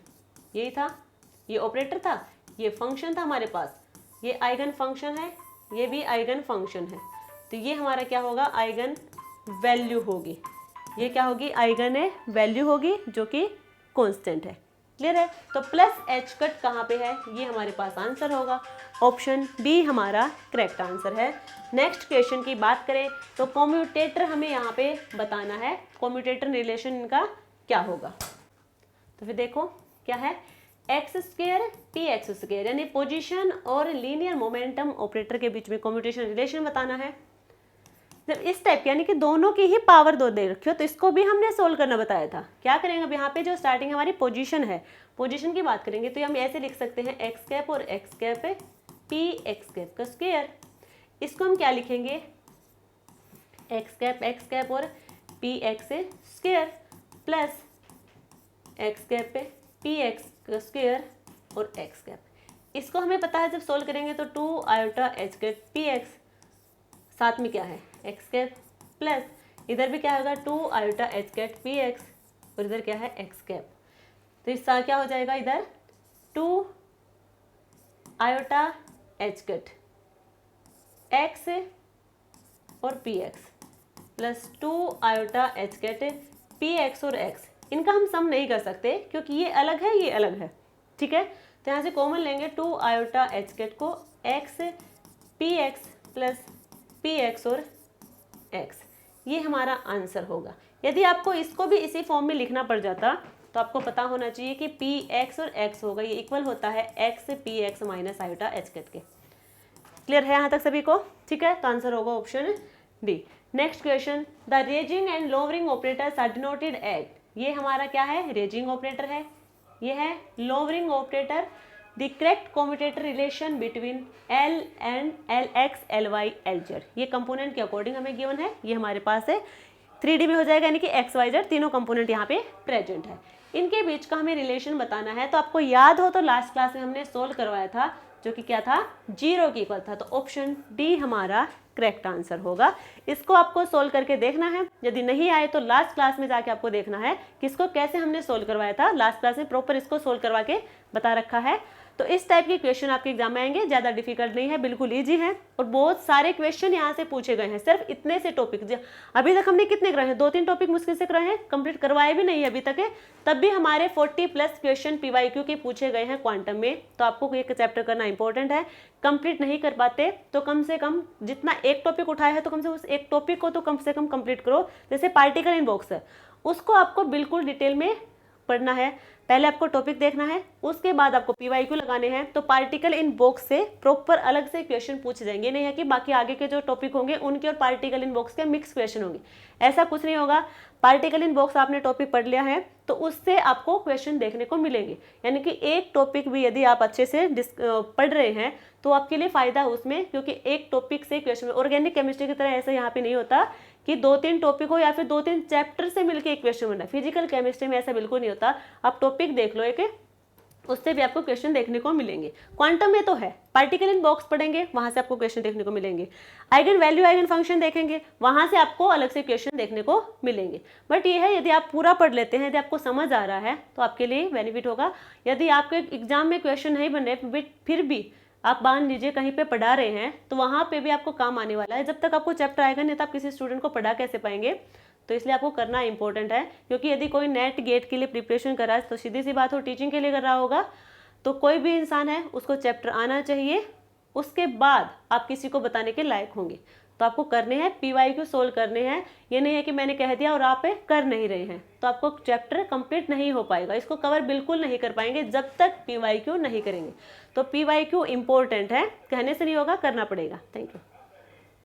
यही था, ये ऑपरेटर था, ये फंक्शन था हमारे पास, ये आइगन फंक्शन है, ये भी आइगन फंक्शन है, तो ये हमारा क्या होगा, आइगन वैल्यू होगी, ये क्या होगी, आइगन वैल्यू होगी जो कि कांस्टेंट है। क्लियर है, तो प्लस एच कट कहाँ पे है, ये हमारे पास आंसर होगा, ऑप्शन बी हमारा करेक्ट आंसर है। नेक्स्ट क्वेश्चन की बात करें तो कॉम्यूटेटर हमें यहाँ पे बताना है, कॉम्यूटेटर रिलेशन इनका क्या होगा। तो फिर देखो क्या है, x square P x square, यानी पोजीशन और लीनियर मोमेंटम ऑपरेटर के बीच में कम्यूटेशन रिलेशन बताना है। जब इस टाइप यानी कि दोनों की ही पावर दो दे रखी हो तो इसको भी हमने सोल्व करना बताया था। क्या करेंगे अब यहाँ पे जो स्टार्टिंग हमारी पोजीशन है, पोजीशन की बात करेंगे तो हम ऐसे लिख सकते हैं एक्स कैप और एक्स कैप है पी एक्स कैप का स्क्वायर। इसको हम क्या लिखेंगे, एक्स कैप और p x square plus x cap पे पी एक्स का स्क्वायर और एक्स कैप। इसको हमें पता है जब सोल्व करेंगे तो 2 iota H cap p x, साथ में क्या है एक्स कैप प्लस इधर भी क्या होगा 2 iota H cap p x और इधर क्या है एक्स कैप। तो इसका क्या हो जाएगा, इधर 2 आयोटा एच कैप एक्स और p x plus 2 iota H cap p x और एक्स। इनका हम सम नहीं कर सकते क्योंकि ये अलग है ये अलग है, ठीक है। तो यहाँ से कॉमन लेंगे 2 आयोटा एच कैप को x P x plus P x और एक्स, ये हमारा आंसर होगा। यदि आपको इसको भी इसी फॉर्म में लिखना पड़ जाता तो आपको पता होना चाहिए कि पी एक्स और एक्स होगा ये इक्वल होता है x P x minus iota H cap के। क्लियर है यहाँ तक सभी को, ठीक है। तो आंसर होगा option D. Next question, the raising and lowering operators are denoted at, ये हमारा क्या है रेजिंग ऑपरेटर है, ये है lowering operator. The correct commutator relation between L and L X L Y L Z, ये कंपोनेंट के अकॉर्डिंग हमें गिवन है, ये हमारे पास है 3D में हो जाएगा यानी कि एक्स वाई जेड तीनों कंपोनेंट यहाँ पे प्रेजेंट है। इनके बीच का हमें रिलेशन बताना है। तो आपको याद हो तो लास्ट क्लास में हमने सोल्व करवाया था जो कि क्या था 0 के इक्वल था। तो ऑप्शन डी हमारा करेक्ट आंसर होगा। इसको आपको सोल्व करके देखना है, यदि नहीं आए तो लास्ट क्लास में जाके आपको देखना है कि इसको कैसे हमने सोल्व करवाया था। लास्ट क्लास में प्रॉपर इसको सोल्व करवा के बता रखा है। तो इस टाइप के क्वेश्चन आपके एग्जाम में आएंगे, ज़्यादा डिफिकल्ट नहीं है, बिल्कुल ईजी है और बहुत सारे क्वेश्चन यहाँ से पूछे गए हैं। सिर्फ इतने से टॉपिक अभी तक हमने कितने कराए हैं, 2-3 टॉपिक मुश्किल से कराए हैं, कंप्लीट करवाए भी नहीं अभी तक है, तब भी हमारे 40+ क्वेश्चन पीवाईक्यू के पूछे गए हैं क्वांटम में। तो आपको एक चैप्टर करना इंपॉर्टेंट है। कंप्लीट नहीं कर पाते तो कम से कम जितना एक टॉपिक उठाया है तो कम से कम उस एक टॉपिक को तो कम से कम कंप्लीट करो। जैसे पार्टिकल इन बॉक्स है उसको आपको बिल्कुल डिटेल में पढ़ना है। पहले आपको टॉपिक देखना है, उसके बाद आपको पीवाईक्यू लगाने हैं। तो पार्टिकल इन बॉक्स से प्रॉपर अलग से क्वेश्चन पूछे जाएंगे, नहीं है कि बाकी आगे के जो टॉपिक होंगे उनके और पार्टिकल इन बॉक्स के मिक्स क्वेश्चन होंगे, ऐसा कुछ नहीं होगा। पार्टिकल इन बॉक्स आपने टॉपिक पढ़ लिया है तो उससे आपको क्वेश्चन देखने को मिलेंगे, यानी कि एक टॉपिक भी यदि आप अच्छे से पढ़ रहे हैं तो आपके लिए फायदा है उसमें, क्योंकि एक टॉपिक से क्वेश्चन। ऑर्गेनिक केमिस्ट्री की तरह ऐसा यहाँ पे नहीं होता कि 2-3 टॉपिक हो या फिर 2-3 चैप्टर से मिलकर एक क्वेश्चन बनना है। फिजिकल केमिस्ट्री में ऐसा बिल्कुल नहीं होता। आप टॉपिक देख लो एक, उससे भी आपको क्वेश्चन देखने को मिलेंगे। क्वांटम में तो है, पार्टिकल इन बॉक्स पढ़ेंगे वहां से आपको क्वेश्चन देखने को मिलेंगे। आइगन वैल्यू आइगन फंक्शन देखेंगे वहां से आपको अलग से क्वेश्चन देखने को मिलेंगे। बट ये है यदि आप पूरा पढ़ लेते हैं, यदि आपको समझ आ रहा है तो आपके लिए बेनिफिट होगा। यदि आपके एग्जाम में क्वेश्चन नहीं बन रहे फिर भी आप मान लीजिए कहीं पे पढ़ा रहे हैं तो वहां पे भी आपको काम आने वाला है। जब तक आपको चैप्टर आएगा नहीं तो आप किसी स्टूडेंट को पढ़ा कैसे पाएंगे। तो इसलिए आपको करना इंपॉर्टेंट है, क्योंकि यदि कोई नेट गेट के लिए प्रिपरेशन कर रहा है तो सीधी सी बात हो टीचिंग के लिए कर रहा होगा, तो कोई भी इंसान है उसको चैप्टर आना चाहिए, उसके बाद आप किसी को बताने के लायक होंगे। तो आपको करने हैं पीवाईक्यू सोल्व करने हैं, ये नहीं है कि मैंने कह दिया और आप कर नहीं रहे हैं तो आपको चैप्टर कंप्लीट नहीं हो पाएगा, इसको कवर बिल्कुल नहीं कर पाएंगे जब तक पीवाईक्यू नहीं करेंगे। तो पीवाईक्यू इंपॉर्टेंट है, कहने से नहीं होगा, करना पड़ेगा। Thank you.